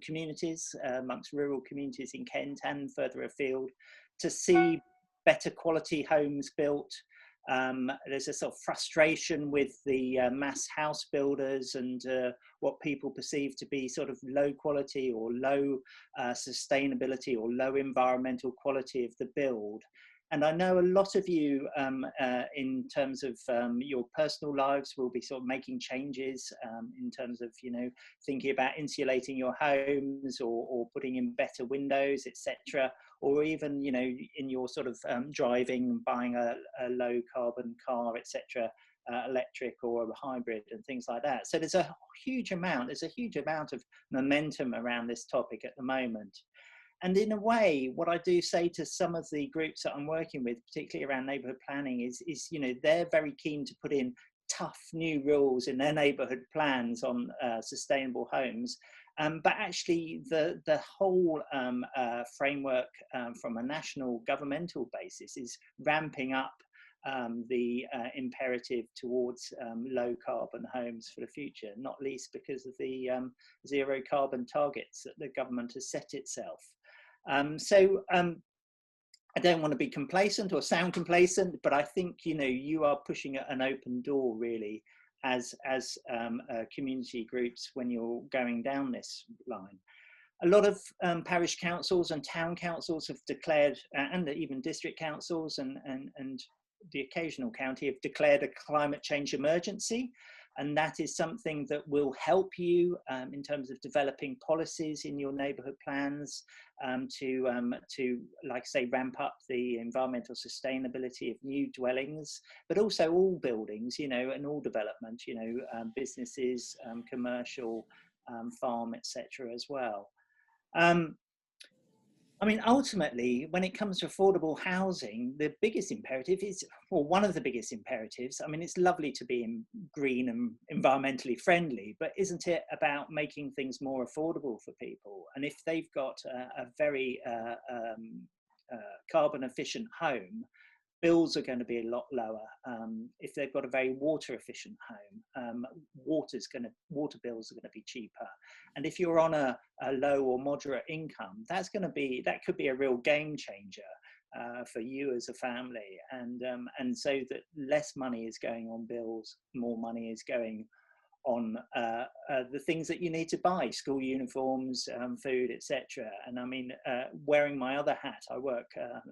[SPEAKER 1] communities, amongst rural communities in Kent and further afield, to see better quality homes built. There's a sort of frustration with the mass house builders and what people perceive to be sort of low quality or low sustainability or low environmental quality of the build. And I know a lot of you in terms of your personal lives will be sort of making changes in terms of, you know, thinking about insulating your homes or putting in better windows, etc. Or even, you know, in your sort of driving, buying a low carbon car, etc., electric or a hybrid and things like that. So there's a huge amount of momentum around this topic at the moment. And in a way, what I do say to some of the groups that I'm working with, particularly around neighbourhood planning, is you know, they're very keen to put in tough new rules in their neighbourhood plans on sustainable homes. But actually, the whole framework from a national governmental basis is ramping up the imperative towards low carbon homes for the future, not least because of the zero carbon targets that the government has set itself. I don't want to be complacent or sound complacent, but I think, you know, you are pushing an open door really as community groups when you're going down this line. A lot of parish councils and town councils have declared, and even district councils and the occasional county have declared a climate change emergency. And that is something that will help you in terms of developing policies in your neighbourhood plans to, like I say, ramp up the environmental sustainability of new dwellings, but also all buildings, you know, and all development, you know, businesses, commercial, farm, etc. as well. I mean, ultimately, when it comes to affordable housing, the biggest imperative is, or one of the biggest imperatives, I mean, it's lovely to be green and environmentally friendly, but isn't it about making things more affordable for people? And if they've got a very carbon efficient home, bills are going to be a lot lower. If they've got a very water efficient home, water bills are going to be cheaper. And if you're on a low or moderate income, that could be a real game changer for you as a family. And so that less money is going on bills, more money is going on the things that you need to buy, school uniforms, food, etc. And I mean, wearing my other hat, I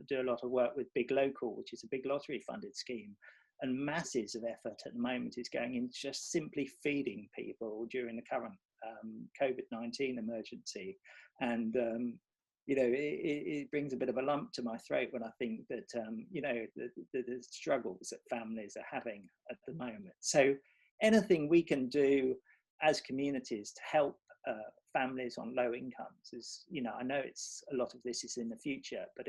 [SPEAKER 1] do a lot of work with Big Local, which is a big lottery funded scheme, and masses of effort at the moment is going into just simply feeding people during the current COVID-19 emergency. And you know, it brings a bit of a lump to my throat when I think that you know, the struggles that families are having at the moment. So anything we can do as communities to help families on low incomes is, you know, I know a lot of this is in the future, but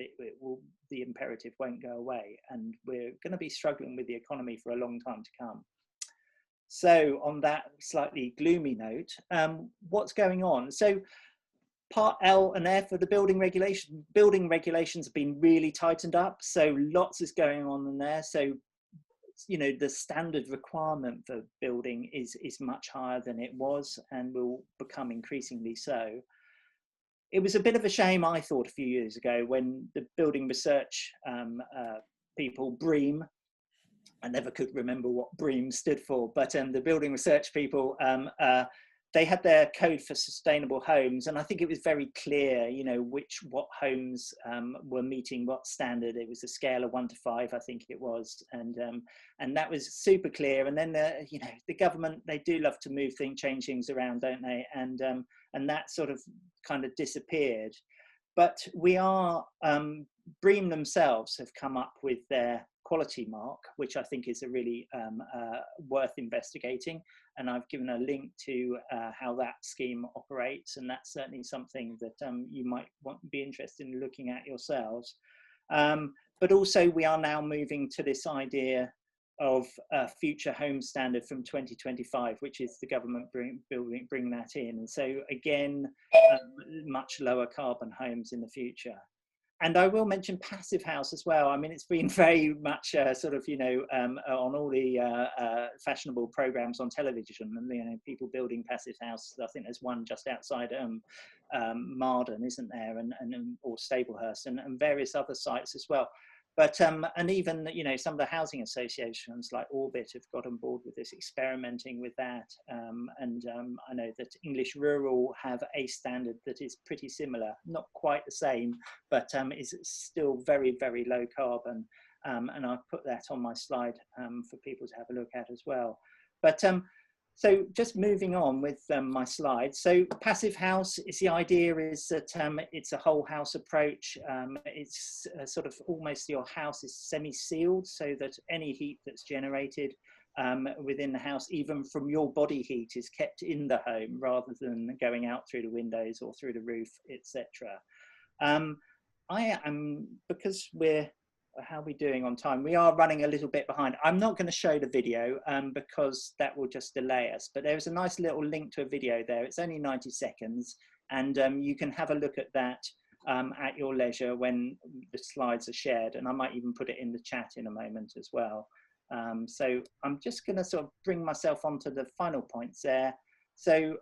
[SPEAKER 1] the imperative won't go away, and we're going to be struggling with the economy for a long time to come. So on that slightly gloomy note, what's going on? So Part L and F of the building regulations have been really tightened up. So lots is going on in there. So, you know, the standard requirement for building is much higher than it was, and will become increasingly so. It was a bit of a shame, I thought, a few years ago when the building research people, BREEAM, I never could remember what BREEAM stood for, but the building research people, they had their code for sustainable homes, and I think it was very clear, you know, what homes were meeting what standard. It was a scale of 1 to 5, I think it was, and that was super clear. And then you know, the government, they do love to change things around, don't they? And that sort of kind of disappeared. But we are BREEAM themselves have come up with their quality mark, which I think is a really worth investigating. And I've given a link to how that scheme operates, and that's certainly something that you might be interested in looking at yourselves. But also, we are now moving to this idea of a future home standard from 2025, which is the government bring that in. And so again, much lower carbon homes in the future. And I will mention Passive House as well. I mean, it's been very much sort of, you know, on all the fashionable programs on television, and, you know, people building passive houses. I think there's one just outside Marden, isn't there, or Staplehurst, and various other sites as well. But and even, you know, some of the housing associations like Orbit have got on board with this, experimenting with that. And I know that English Rural have a standard that is pretty similar, not quite the same, but is still very, very low carbon. And I've put that on my slide for people to have a look at as well. But so just moving on with my slides. So Passive House is the idea is that it's a whole house approach. It's sort of almost your house is semi-sealed, so that any heat that's generated within the house, even from your body heat, is kept in the home rather than going out through the windows or through the roof, etc. Because how are we doing on time? We are running a little bit behind. I'm not going to show the video because that will just delay us, but there's a nice little link to a video there. It's only 90 seconds, and you can have a look at that at your leisure when the slides are shared, and I might even put it in the chat in a moment as well. So I'm just going to sort of bring myself onto the final points there. So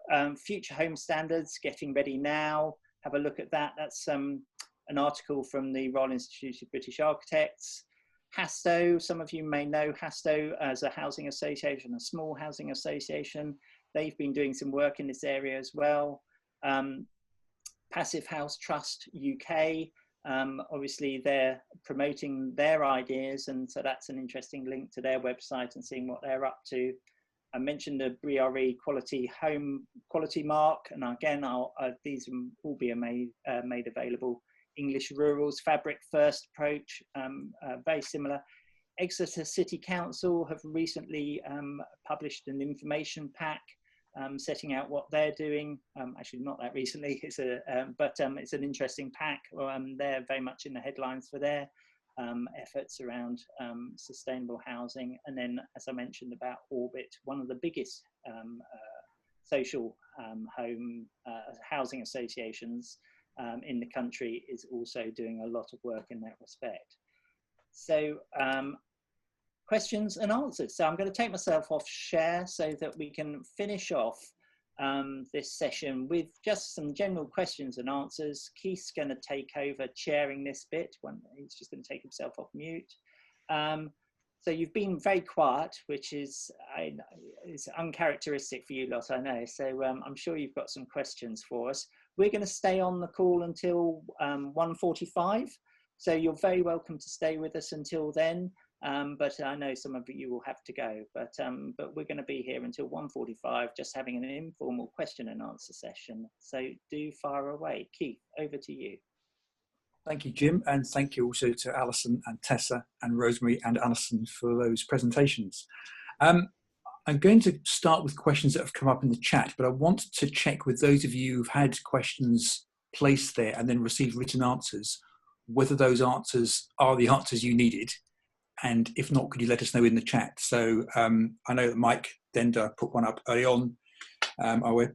[SPEAKER 1] future home standards, getting ready now. Have a look at that. That's an article from the Royal Institute of British Architects. Hasto, some of you may know Hasto as a housing association, a small housing association. They've been doing some work in this area as well. Passive House Trust UK, obviously they're promoting their ideas, and so that's an interesting link to their website and seeing what they're up to. I mentioned the BRE quality mark, and again, these will be made available. English Rural's Fabric First approach, very similar. Exeter City Council have recently published an information pack setting out what they're doing. Actually, not that recently, it's it's an interesting pack. They're very much in the headlines for their efforts around sustainable housing. And then, as I mentioned about Orbit, one of the biggest social housing associations in the country is also doing a lot of work in that respect. So questions and answers. So I'm going to take myself off share so that we can finish off this session with just some general questions and answers. Keith's going to take over chairing this bit. He's just going to take himself off mute. So you've been very quiet, which is uncharacteristic for you lot, I know. So I'm sure you've got some questions for us. We're going to stay on the call until 1:45. So you're very welcome to stay with us until then. But I know some of you will have to go. But we're going to be here until 1:45, just having an informal question and answer session. So do fire away. Keith, over to you.
[SPEAKER 2] Thank you, Jim, and thank you also to Alison and Tessa and Rosemary and Alison for those presentations. I'm going to start with questions that have come up in the chat, but I want to check with those of you who've had questions placed there and then received written answers, whether those answers are the answers you needed. And if not, could you let us know in the chat? So I know that Mike Dender put one up early on.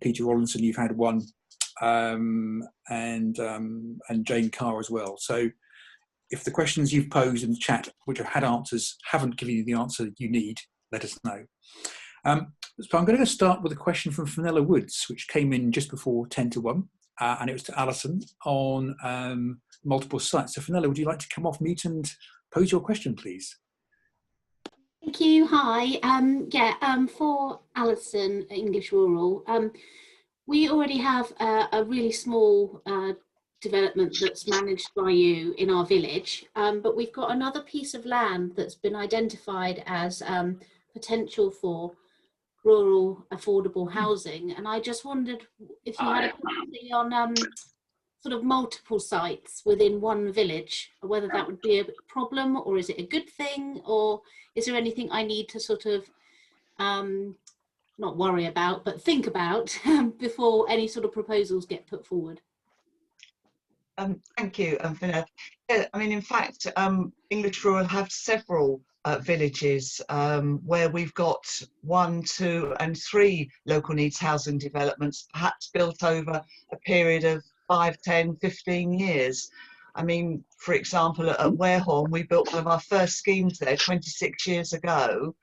[SPEAKER 2] Peter Rollinson, you've had one. And Jane Carr as well. So if the questions you've posed in the chat, which have had answers, haven't given you the answer you need, let us know. So I'm going to start with a question from Fenella Woods, which came in just before 10 to 1, and it was to Alison on multiple sites. So Fenella, would you like to come off mute and pose your question, please?
[SPEAKER 8] Thank you. Hi. For Alison, English Rural, we already have a really small development that's managed by you in our village, but we've got another piece of land that's been identified as potential for rural affordable housing. And I just wondered if you had a policy on sort of multiple sites within one village, whether that would be a problem, or is it a good thing, or is there anything I need to sort of not worry about, but think about before any sort of proposals get put forward?
[SPEAKER 3] Thank you, Finna. Yeah, I mean, in fact, English Rural have several villages where we've got 1, 2 and 3 local needs housing developments, perhaps built over a period of 5, 10, 15 years. I mean, for example, at Warehorn, we built one of our first schemes there 26 years ago.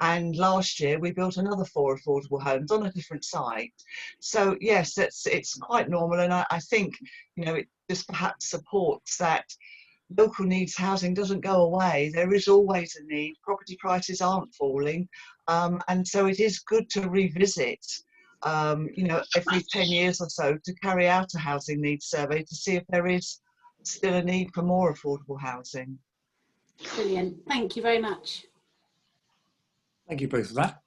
[SPEAKER 3] And last year we built another 4 affordable homes on a different site. So yes, it's quite normal, and I think, you know, it just perhaps supports that local needs housing doesn't go away. There is always a need. Property prices aren't falling, and so it is good to revisit, you know, every 10 years or so, to carry out a housing needs survey to see if there is still a need for more affordable housing.
[SPEAKER 8] Brilliant. Thank you very much.
[SPEAKER 2] Thank you both for that.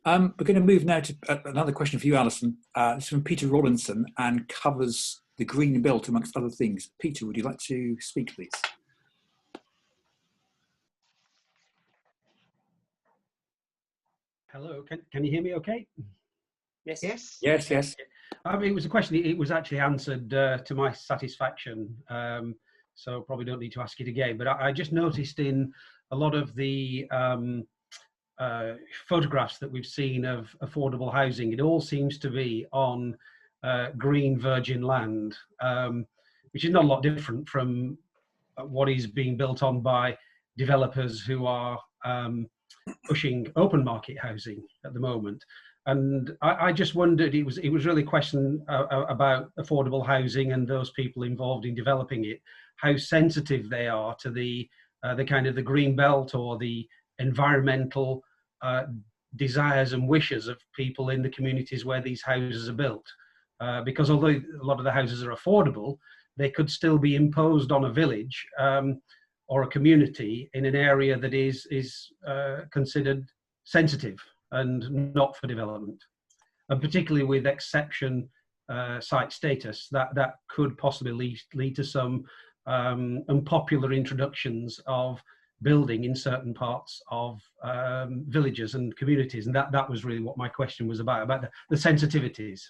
[SPEAKER 2] We're going to move now to another question for you, Alison. It's from Peter Rollinson and covers the green belt amongst other things. Peter, would you like to speak, please?
[SPEAKER 9] Hello, can you hear me okay?
[SPEAKER 1] Yes.
[SPEAKER 3] Yes.
[SPEAKER 2] Yes, yes.
[SPEAKER 9] I mean, it was a question, it was actually answered to my satisfaction, so probably don't need to ask it again. But I just noticed in a lot of the photographs that we've seen of affordable housing, it all seems to be on green virgin land, which is not a lot different from what is being built on by developers who are pushing open market housing at the moment. And I just wondered, it was really a question about affordable housing and those people involved in developing it, how sensitive they are to the kind of the green belt or the environmental desires and wishes of people in the communities where these houses are built. Because although a lot of the houses are affordable, they could still be imposed on a village or a community in an area that is considered sensitive and not for development. And particularly with exception site status, that could possibly lead to some unpopular introductions of building in certain parts of villages and communities. And that was really what my question was about the sensitivities.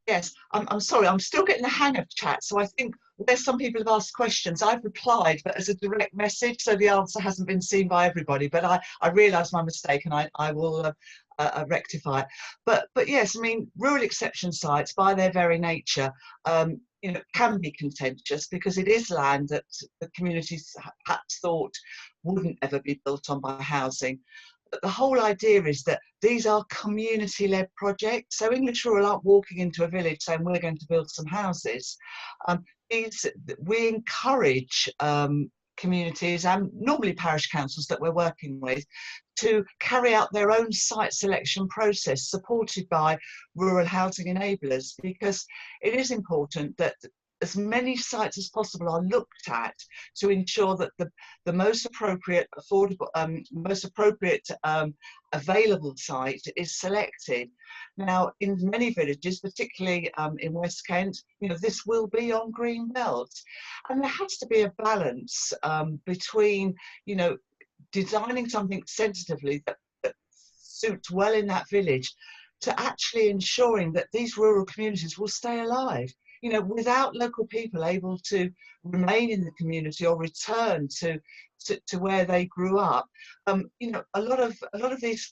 [SPEAKER 3] Yes, I'm sorry, I'm still getting the hang of chat. So I think where some people have asked questions, I've replied, but as a direct message, so the answer hasn't been seen by everybody. But I realise my mistake, and I will rectify it. But yes, I mean, rural exception sites, by their very nature, you know, can be contentious because it is land that the communities perhaps thought wouldn't ever be built on by housing. But the whole idea is that these are community-led projects. So English Rural aren't walking into a village saying we're going to build some houses. We encourage communities and normally parish councils that we're working with to carry out their own site selection process supported by rural housing enablers, because it is important that as many sites as possible are looked at to ensure that the most appropriate, affordable, most appropriate available site is selected. Now, in many villages, particularly in West Kent, you know, this will be on green belts, and there has to be a balance between, you know, designing something sensitively that suits well in that village, to actually ensuring that these rural communities will stay alive. You know, without local people able to remain in the community or return to where they grew up, you know, a lot of these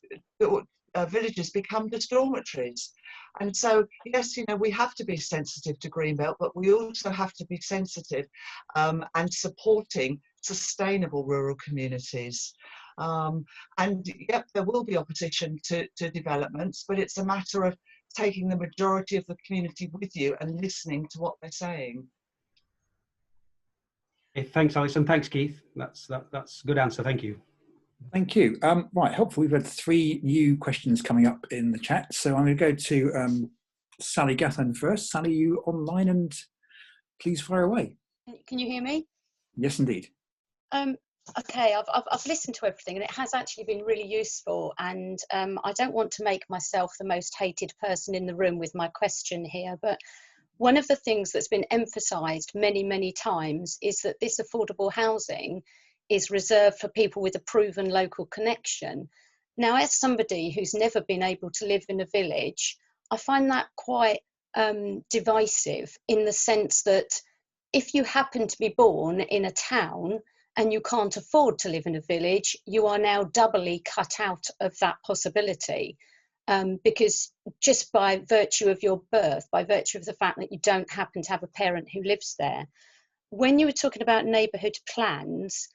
[SPEAKER 3] villages become just dormitories. And so, yes, you know, we have to be sensitive to Greenbelt, but we also have to be sensitive and supporting sustainable rural communities. And yep, there will be opposition to developments, but it's a matter of taking the majority of the community with you and listening to what they're saying.
[SPEAKER 9] Okay, thanks, Alison. Thanks, Keith. That's a good answer. Thank you.
[SPEAKER 2] Thank you. Right, hopefully we've had 3 new questions coming up in the chat. So I'm going to go to Sally Gathan first. Sally, you online, and please fire away.
[SPEAKER 10] Can you hear me?
[SPEAKER 2] Yes, indeed.
[SPEAKER 10] Okay, I've listened to everything, and it has actually been really useful. And I don't want to make myself the most hated person in the room with my question here, but one of the things that's been emphasised many, many times is that this affordable housing is reserved for people with a proven local connection. Now, as somebody who's never been able to live in a village, I find that quite divisive, in the sense that if you happen to be born in a town and you can't afford to live in a village, you are now doubly cut out of that possibility, because just by virtue of your birth, by virtue of the fact that you don't happen to have a parent who lives there. When you were talking about neighbourhood plans,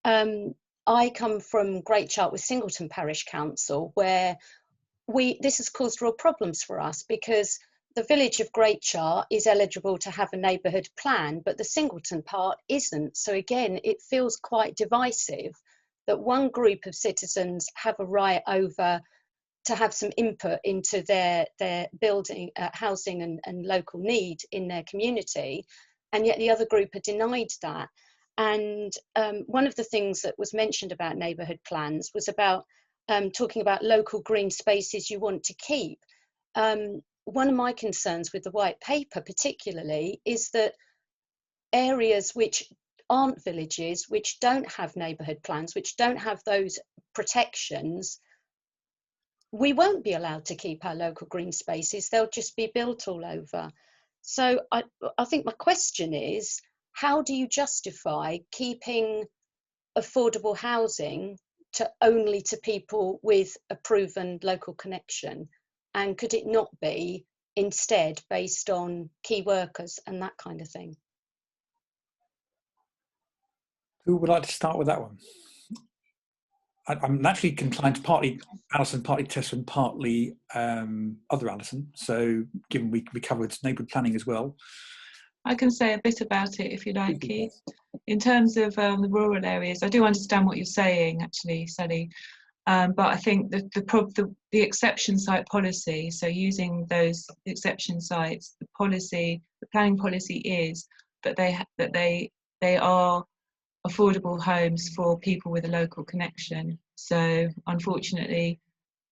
[SPEAKER 10] I come from Great Chart with Singleton Parish Council, where this has caused real problems for us, because the village of Great Chart is eligible to have a neighbourhood plan, but the Singleton part isn't. So again, it feels quite divisive that one group of citizens have a right over to have some input into their building, housing and local need in their community, and yet the other group are denied that. And one of the things that was mentioned about neighbourhood plans was about talking about local green spaces you want to keep. One of my concerns with the white paper particularly is that areas which aren't villages, which don't have neighbourhood plans, which don't have those protections, we won't be allowed to keep our local green spaces. They'll just be built all over. So I think my question is, how do you justify keeping affordable housing only to people with a proven local connection? And could it not be instead based on key workers and that kind of thing?
[SPEAKER 2] Who would like to start with that one? I'm naturally inclined to partly Alison, partly Tessa, and partly other Alison. So given we covered neighbourhood planning as well.
[SPEAKER 6] I can say a bit about it if you like, Keith. In terms of the rural areas, I do understand what you're saying, actually, Sally. But I think that the exception site policy, so using those exception sites, the planning policy is that they are affordable homes for people with a local connection. So unfortunately,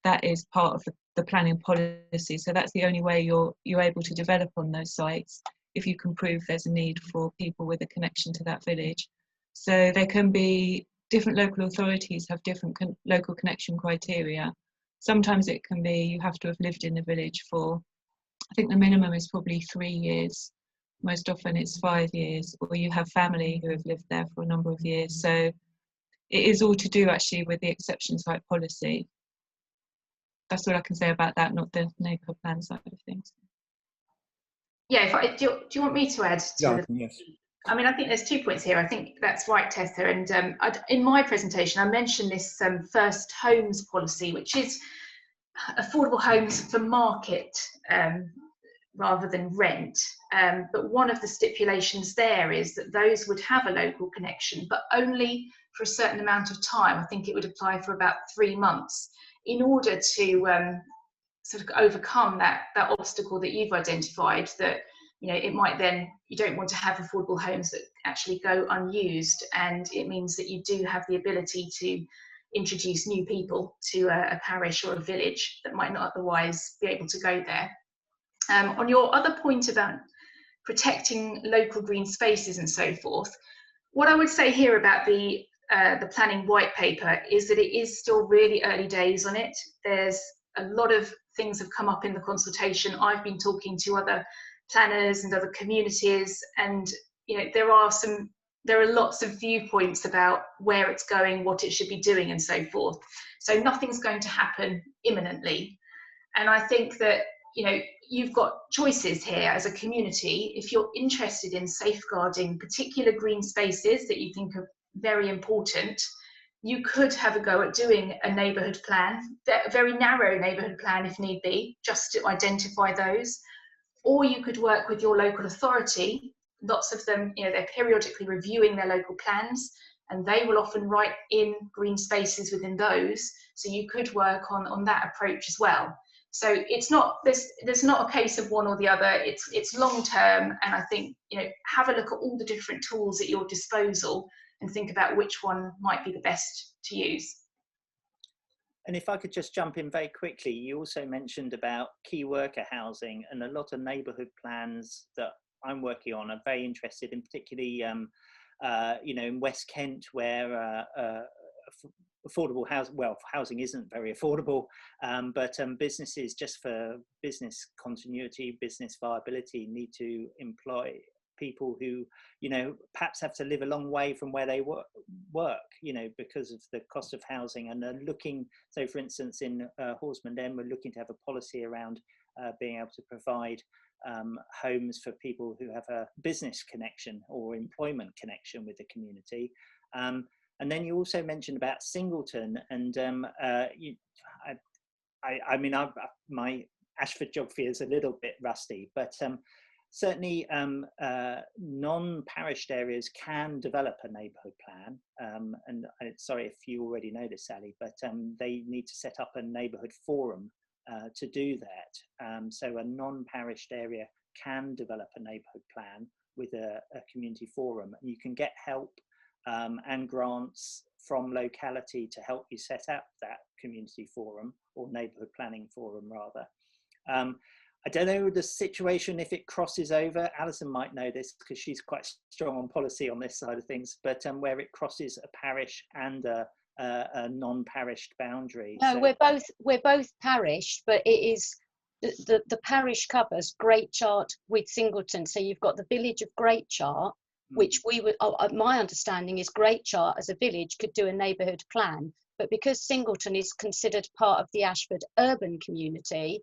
[SPEAKER 6] that is part of the planning policy. So that's the only way you're able to develop on those sites, if you can prove there's a need for people with a connection to that village. So there can be different local authorities have different local connection criteria. Sometimes it can be you have to have lived in the village for, I think the minimum is probably 3 years. Most often it's 5 years, or you have family who have lived there for a number of years. So it is all to do actually with the exception site policy. That's all I can say about that, not the neighbourhood plan side of things.
[SPEAKER 7] Yeah, do you want me to add to
[SPEAKER 2] Yeah, yes.
[SPEAKER 7] I mean, I think there's 2 points here. I think that's right, Tessa. And in my presentation, I mentioned this first homes policy, which is affordable homes for market rather than rent. But one of the stipulations there is that those would have a local connection, but only for a certain amount of time. I think it would apply for about 3 months in order to sort of overcome that obstacle that you've identified, that it might then, you don't want to have affordable homes that actually go unused, and it means that you do have the ability to introduce new people to a parish or a village that might not otherwise be able to go there. On your other point about protecting local green spaces and so forth, what I would say here about the planning white paper is that it is still really early days on it. There's a lot of things have come up in the consultation. I've been talking to other planners and other communities, and there are lots of viewpoints about where it's going, what it should be doing, and so forth. So nothing's going to happen imminently, and I think that you've got choices here as a community. If you're interested in safeguarding particular green spaces that you think are very important, you could have a go at doing a neighbourhood plan, a very narrow neighbourhood plan if need be, just to identify those. Or you could work with your local authority. Lots of them, they're periodically reviewing their local plans, and they will often write in green spaces within those. So you could work on that approach as well. So it's not, there's not a case of one or the other. It's long term, and I think have a look at all the different tools at your disposal and think about which one might be the best to use.
[SPEAKER 1] And if I could just jump in very quickly, you also mentioned about key worker housing, and a lot of neighbourhood plans that I'm working on are very interested in, particularly in West Kent, where affordable housing, well, housing isn't very affordable, but businesses, just for business continuity, business viability, need to employ people who perhaps have to live a long way from where they work because of the cost of housing, and are looking, so for instance in Horseman Den, we're looking to have a policy around being able to provide homes for people who have a business connection or employment connection with the community. And then you also mentioned about Singleton, and my Ashford geography is a little bit rusty, but certainly non-parished areas can develop a neighbourhood plan, and sorry if you already know this, Sally, but they need to set up a neighbourhood forum to do that. So a non-parished area can develop a neighbourhood plan with a community forum, and you can get help and grants from locality to help you set up that community forum, or neighbourhood planning forum rather. I don't know the situation if it crosses over. Alison might know this because she's quite strong on policy on this side of things, but where it crosses a parish and a non-parished boundary.
[SPEAKER 10] No,
[SPEAKER 1] so
[SPEAKER 10] we're both parish, but it is the parish covers Great Chart with Singleton. So you've got the village of Great Chart, which we would, my understanding is Great Chart as a village could do a neighbourhood plan, but because Singleton is considered part of the Ashford urban community,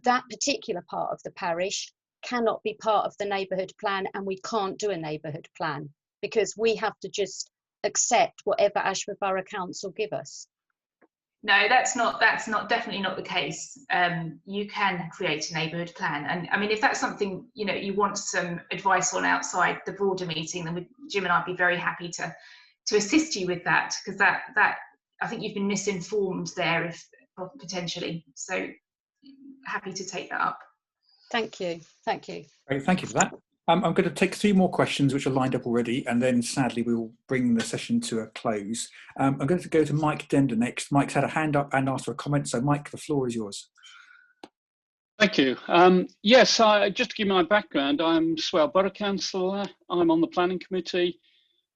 [SPEAKER 10] that particular part of the parish cannot be part of the neighbourhood plan, and we can't do a neighbourhood plan because we have to just accept whatever Ashford Borough Council give us.
[SPEAKER 7] No, that's definitely not the case. You can create a neighbourhood plan, and I mean, if that's something you want some advice on outside the broader meeting, then Jim and I'd be very happy to assist you with that, because that I think you've been misinformed there, if potentially. So happy to take that up.
[SPEAKER 10] Thank you. Thank you.
[SPEAKER 2] Great, thank you for that. I'm going to take 3 more questions which are lined up already, and then sadly we will bring the session to a close. I'm going to go to Mike Dender next. Mike's had a hand up and asked for a comment, so Mike, the floor is yours.
[SPEAKER 5] Thank you. Yes, just to give my background, I'm Swell Borough Councillor. I'm on the Planning Committee.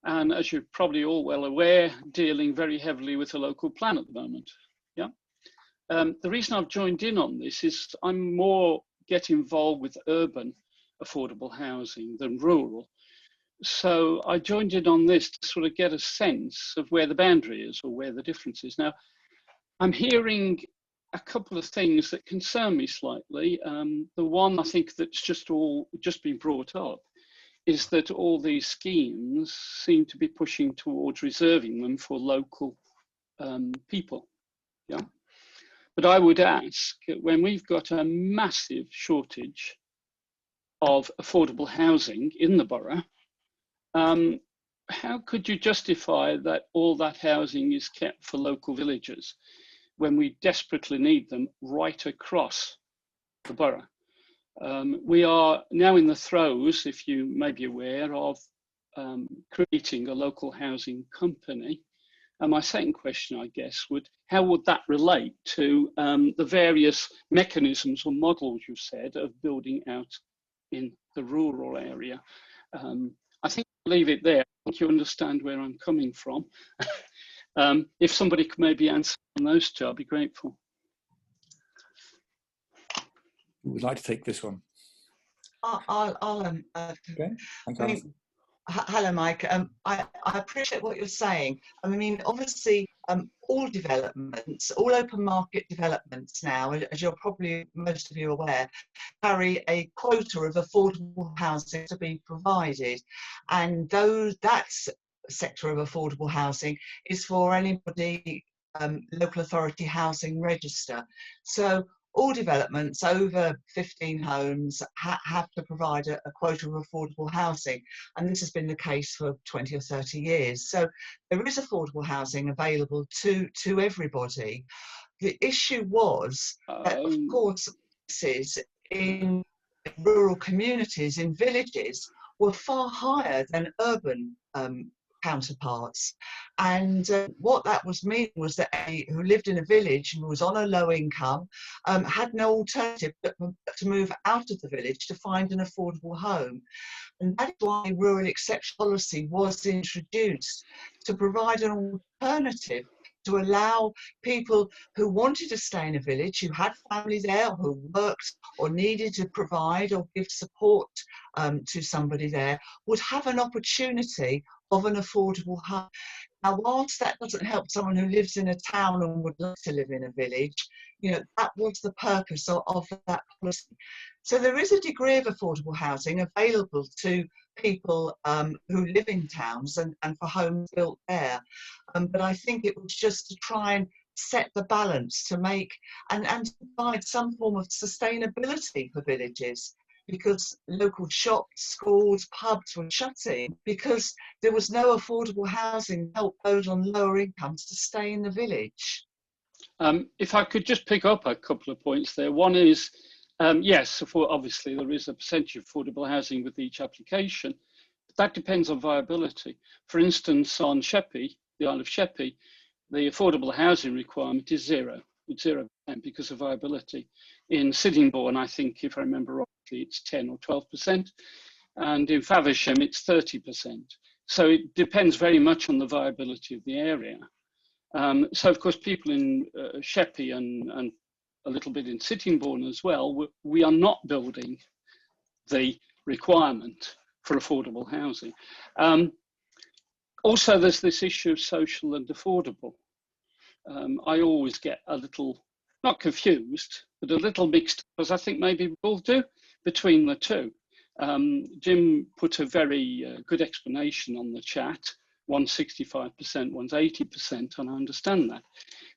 [SPEAKER 5] and as you're probably all well aware, dealing very heavily with the local plan at the moment. Yeah. The reason I've joined in on this is I'm more get involved with urban affordable housing than rural. So I joined in on this to sort of get a sense of where the boundary is or where the difference is. Now, I'm hearing a couple of things that concern me slightly. The one I think that's just been brought up is that all these schemes seem to be pushing towards reserving them for local people. Yeah. But I would ask, when we've got a massive shortage of affordable housing in the borough, how could you justify that all that housing is kept for local villagers when we desperately need them right across the borough? We are now in the throes, if you may be aware, of creating a local housing company. And my second question, I guess, how would that relate to the various mechanisms or models you said of building out in the rural area? I think I'll leave it there. I think you understand where I'm coming from. If somebody could maybe answer on those two, I'd be grateful.
[SPEAKER 2] Who would like to take this one?
[SPEAKER 3] Okay.
[SPEAKER 2] Thanks, Alison.
[SPEAKER 3] Hello, Mike. I appreciate what you're saying. I mean, obviously, all developments, all open market developments now, as you're probably most of you aware, carry a quota of affordable housing to be provided, and that sector of affordable housing is for anybody local authority housing register. So all developments over 15 homes have to provide a quota of affordable housing, and this has been the case for 20 or 30 years. So there is affordable housing available to everybody. The issue was that, of course, prices in rural communities, in villages, were far higher than urban counterparts, and what that was meaning was that who lived in a village and was on a low income had no alternative but to move out of the village to find an affordable home. And that is why rural exception policy was introduced, to provide an alternative to allow people who wanted to stay in a village, who had family there, who worked or needed to provide or give support to somebody there, would have an opportunity of an affordable home. Now, whilst that doesn't help someone who lives in a town and would like to live in a village, you know, that was the purpose of that policy. So there is a degree of affordable housing available to people who live in towns and for homes built there. But I think it was just to try and set the balance to make and provide some form of sustainability for villages, because local shops, schools, pubs were shutting because there was no affordable housing to help those on lower incomes to stay in the village.
[SPEAKER 5] If I could just pick up a couple of points there. One is, yes, obviously there is a percentage of affordable housing with each application, but that depends on viability. For instance, on Sheppey, the Isle of Sheppey, the affordable housing requirement is 0%, because of viability. In Sittingbourne, I think, if I remember rightly, it's 10 or 12%, and in Faversham, it's 30%. So it depends very much on the viability of the area. So, of course, people in Sheppey and a little bit in Sittingbourne as well, we are not building the requirement for affordable housing. Also, there's this issue of social and affordable. I always get a little, not confused, but a little mixed, as I think maybe we all do, between the two. Jim put a very good explanation on the chat. One's 65%, one's 80%, and I understand that.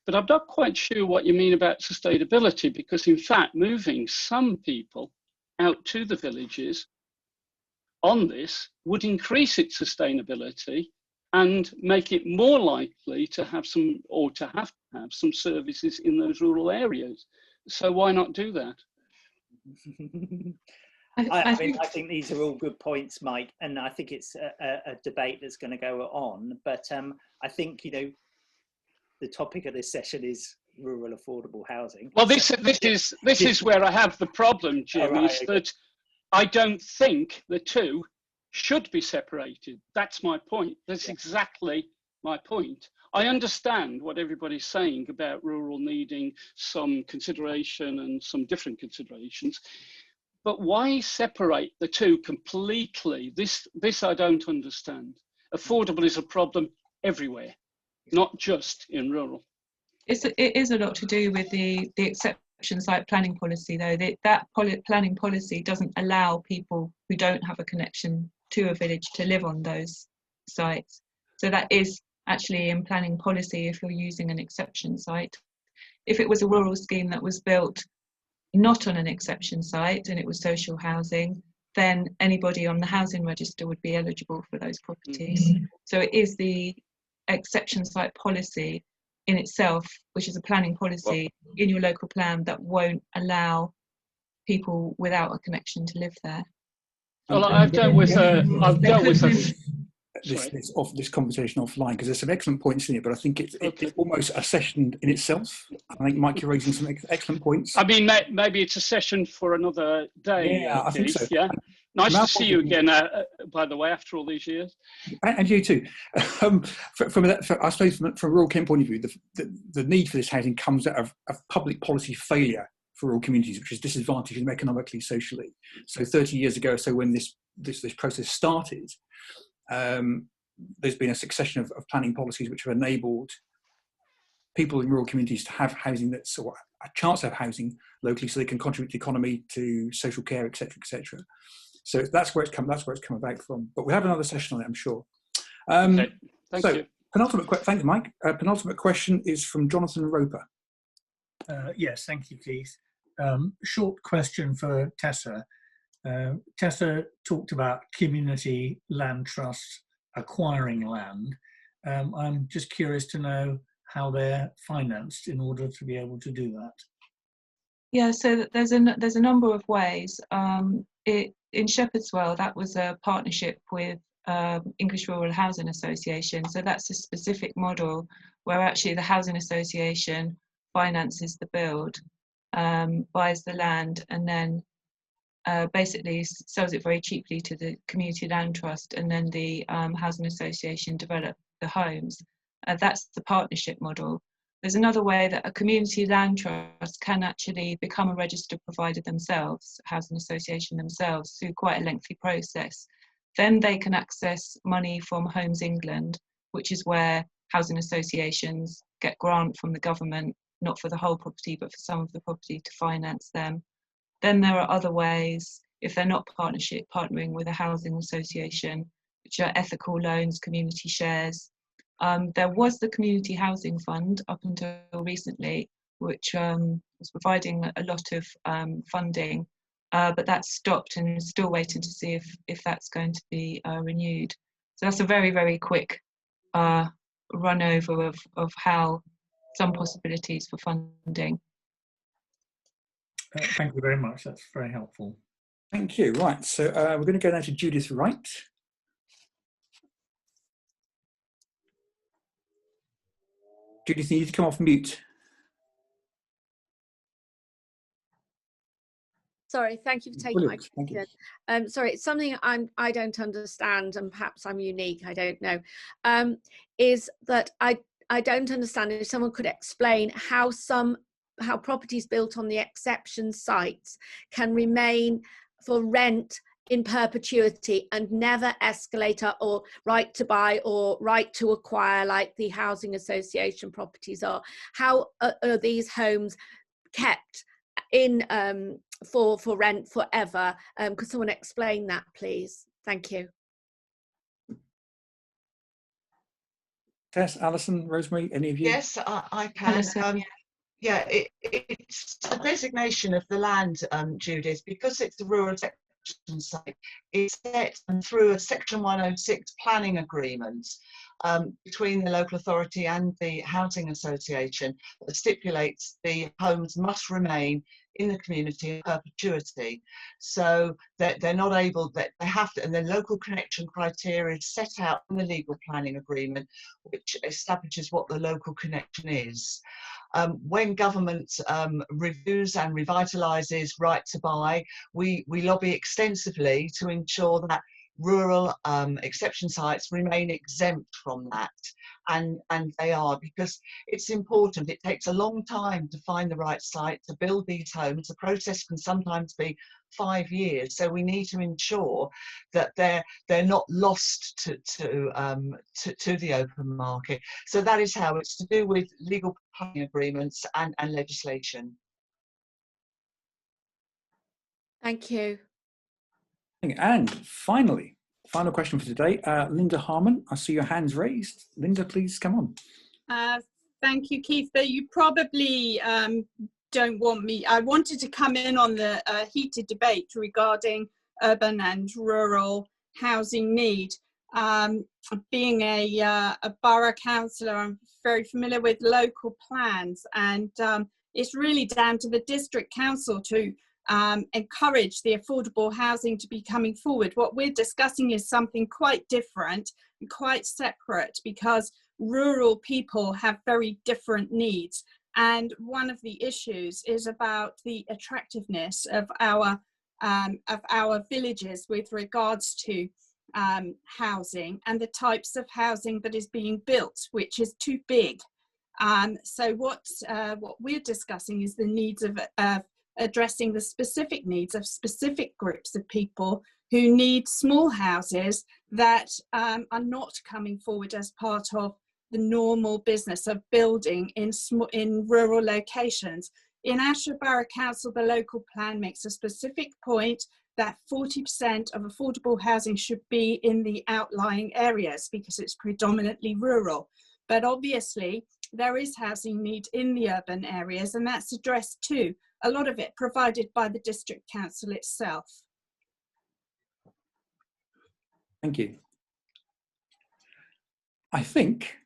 [SPEAKER 5] But I'm not quite sure what you mean about sustainability, because in fact, moving some people out to the villages on this would increase its sustainability and make it more likely to have some, or to have some services in those rural areas. So why not do that?
[SPEAKER 1] I think these are all good points, Mike, and I think it's a debate that's going to go on. But I think, you know, the topic of this session is rural affordable housing.
[SPEAKER 5] Well, this is where I have the problem, Jim, is that I don't think the two should be separated. That's my point. That's exactly my point. I understand what everybody's saying about rural needing some consideration and some different considerations, but why separate the two completely? This I don't understand. Affordable is a problem everywhere, not just in rural.
[SPEAKER 6] It is a lot to do with the exception site planning policy, though. That planning policy doesn't allow people who don't have a connection to a village to live on those sites. So that is actually in planning policy if you're using an exception site. If it was a rural scheme that was built not on an exception site and it was social housing, then anybody on the housing register would be eligible for those properties. So it is the exception site policy in itself, which is a planning policy in your local plan, that won't allow people without a connection to live there.
[SPEAKER 5] Well, I've dealt with
[SPEAKER 2] this conversation offline, because there's some excellent points in it, but I think it's almost a session in itself. I think, Mike, you're raising some excellent points.
[SPEAKER 5] I mean, maybe it's a session for another day.
[SPEAKER 2] Yeah, I think so.
[SPEAKER 5] Yeah. Nice to see you again, by the way, after all these years.
[SPEAKER 2] And you too. I suppose from a rural Kent point of view, the need for this housing comes out of public policy failure for rural communities, which is disadvantaging them economically, socially. So 30 years ago or so, when this process started, there's been a succession of planning policies which have enabled people in rural communities to have housing, that's, or a chance to have housing locally, so they can contribute to the economy, to social care, etc., etc. So that's where it's come about from. But we'll have another session on it, I'm sure.
[SPEAKER 5] Okay. Thank you.
[SPEAKER 2] Thank you, Mike. Penultimate question is from Jonathan Roper.
[SPEAKER 11] Yes, thank you, Keith. Short question for Tessa. Tessa talked about community land trusts acquiring land. I'm just curious to know how they're financed in order to be able to do that.
[SPEAKER 6] Yeah, so there's a number of ways. In Shepherdswell, that was a partnership with English Rural Housing Association. So that's a specific model where actually the housing association finances the build, buys the land, and then basically sells it very cheaply to the community land trust, and then the housing association develop the homes. That's the partnership model. There's another way that a community land trust can actually become a registered provider themselves, housing association themselves, through quite a lengthy process. Then they can access money from Homes England, which is where housing associations get grant from the government, not for the whole property, but for some of the property to finance them. Then there are other ways, if they're not partnering with a housing association, which are ethical loans, community shares. There was the Community Housing Fund up until recently, which was providing a lot of funding, but that's stopped, and we're still waiting to see if that's going to be renewed. So that's a very, very quick run over of how some possibilities for funding.
[SPEAKER 11] Thank you very much. That's very helpful.
[SPEAKER 2] Thank you. Right, so we're going to go now to Judith Wright. Judith, you need to come off mute.
[SPEAKER 12] Sorry, thank you for taking my question. Sorry, it's something I don't understand, and perhaps I'm unique, I don't know, is that I don't understand, if someone could explain how properties built on the exception sites can remain for rent in perpetuity and never escalate or right to buy or right to acquire like the housing association properties are. How are these homes kept in for rent forever? Could someone explain that, please? Thank you.
[SPEAKER 2] Tess, Alison, Rosemary, any of you?
[SPEAKER 3] Yes, I can. Yeah, it's the designation of the land, Judith, because it's a rural section site. It's set through a Section 106 planning agreement between the local authority and the housing association that stipulates the homes must remain in the community in perpetuity. So that they're not able, that they have to, and the local connection criteria is set out in the legal planning agreement, which establishes what the local connection is. When government reviews and revitalises right to buy, we lobby extensively to ensure that rural exception sites remain exempt from that, and they are, because it's important. It takes a long time to find the right site to build these homes. The process can sometimes be 5 years, so we need to ensure that they're not lost to the open market. So that is how it's to do with legal planning agreements and legislation.
[SPEAKER 12] Thank you.
[SPEAKER 2] And finally, final question for today, Linda Harmon. I see your hands raised. Linda, please come on.
[SPEAKER 13] Thank you, Keith. But you probably don't want me. I wanted to come in on the heated debate regarding urban and rural housing need. Being a borough councillor, I'm very familiar with local plans, and it's really down to the district council to encourage the affordable housing to be coming forward. What we're discussing is something quite different and quite separate, because rural people have very different needs, and one of the issues is about the attractiveness of our villages with regards to housing and the types of housing that is being built, which is too big. So what we're discussing is the needs of addressing the specific needs of specific groups of people who need small houses that are not coming forward as part of the normal business of building in rural locations. In Ashford Borough Council, the local plan makes a specific point that 40% of affordable housing should be in the outlying areas because it's predominantly rural. But obviously, there is housing need in the urban areas, and that's addressed too. A lot of it provided by the district council itself.
[SPEAKER 2] Thank you. I think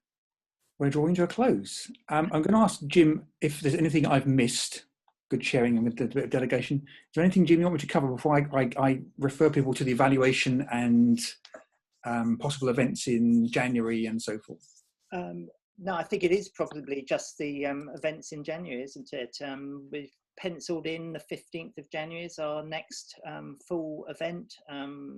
[SPEAKER 2] we're drawing to a close. I'm going to ask Jim if there's anything I've missed. Good sharing with the delegation. Is there anything, Jim, you want me to cover before I refer people to the evaluation and possible events in January and so forth?
[SPEAKER 1] No, I think it is probably just the events in January, isn't it? We've penciled in the 15th of January as our next full event,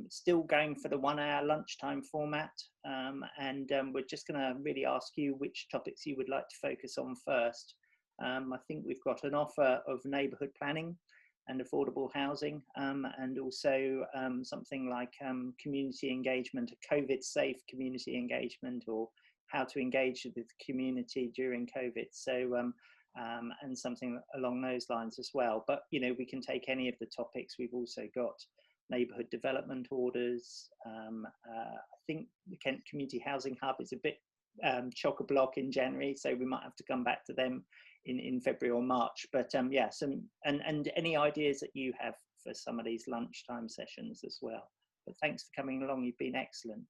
[SPEAKER 1] still going for the 1 hour lunchtime format. And we're just going to really ask you which topics you would like to focus on first. I think we've got an offer of neighbourhood planning and affordable housing, and also something like community engagement, a COVID-safe community engagement, or how to engage with the community during COVID. So, and something along those lines as well. But, you know, we can take any of the topics. We've also got neighbourhood development orders. I think the Kent Community Housing Hub is a bit chock-a-block in January, so we might have to come back to them in February or March. But yeah, and any ideas that you have for some of these lunchtime sessions as well. But thanks for coming along. You've been excellent.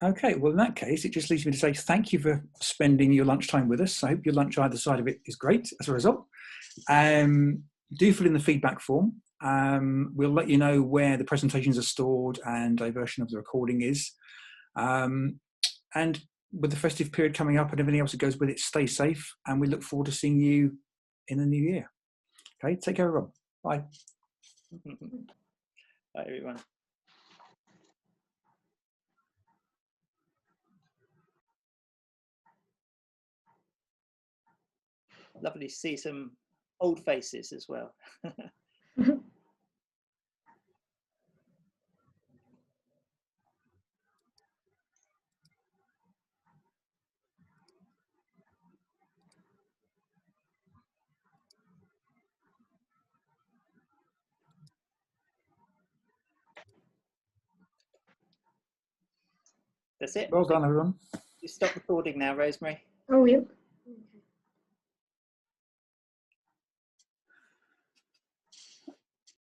[SPEAKER 2] Okay, well, in that case, it just leaves me to say thank you for spending your lunchtime with us. I hope your lunch either side of it is great as a result. Do fill in the feedback form. We'll let you know where the presentations are stored and a version of the recording is. And with the festive period coming up and everything else that goes with it, stay safe, and we look forward to seeing you in the new year. Okay, take care, everyone. Bye.
[SPEAKER 1] Bye, everyone. Lovely to see some old faces as well. That's it.
[SPEAKER 2] Well done, everyone.
[SPEAKER 1] You stop recording now, Rosemary.
[SPEAKER 4] Oh, yeah.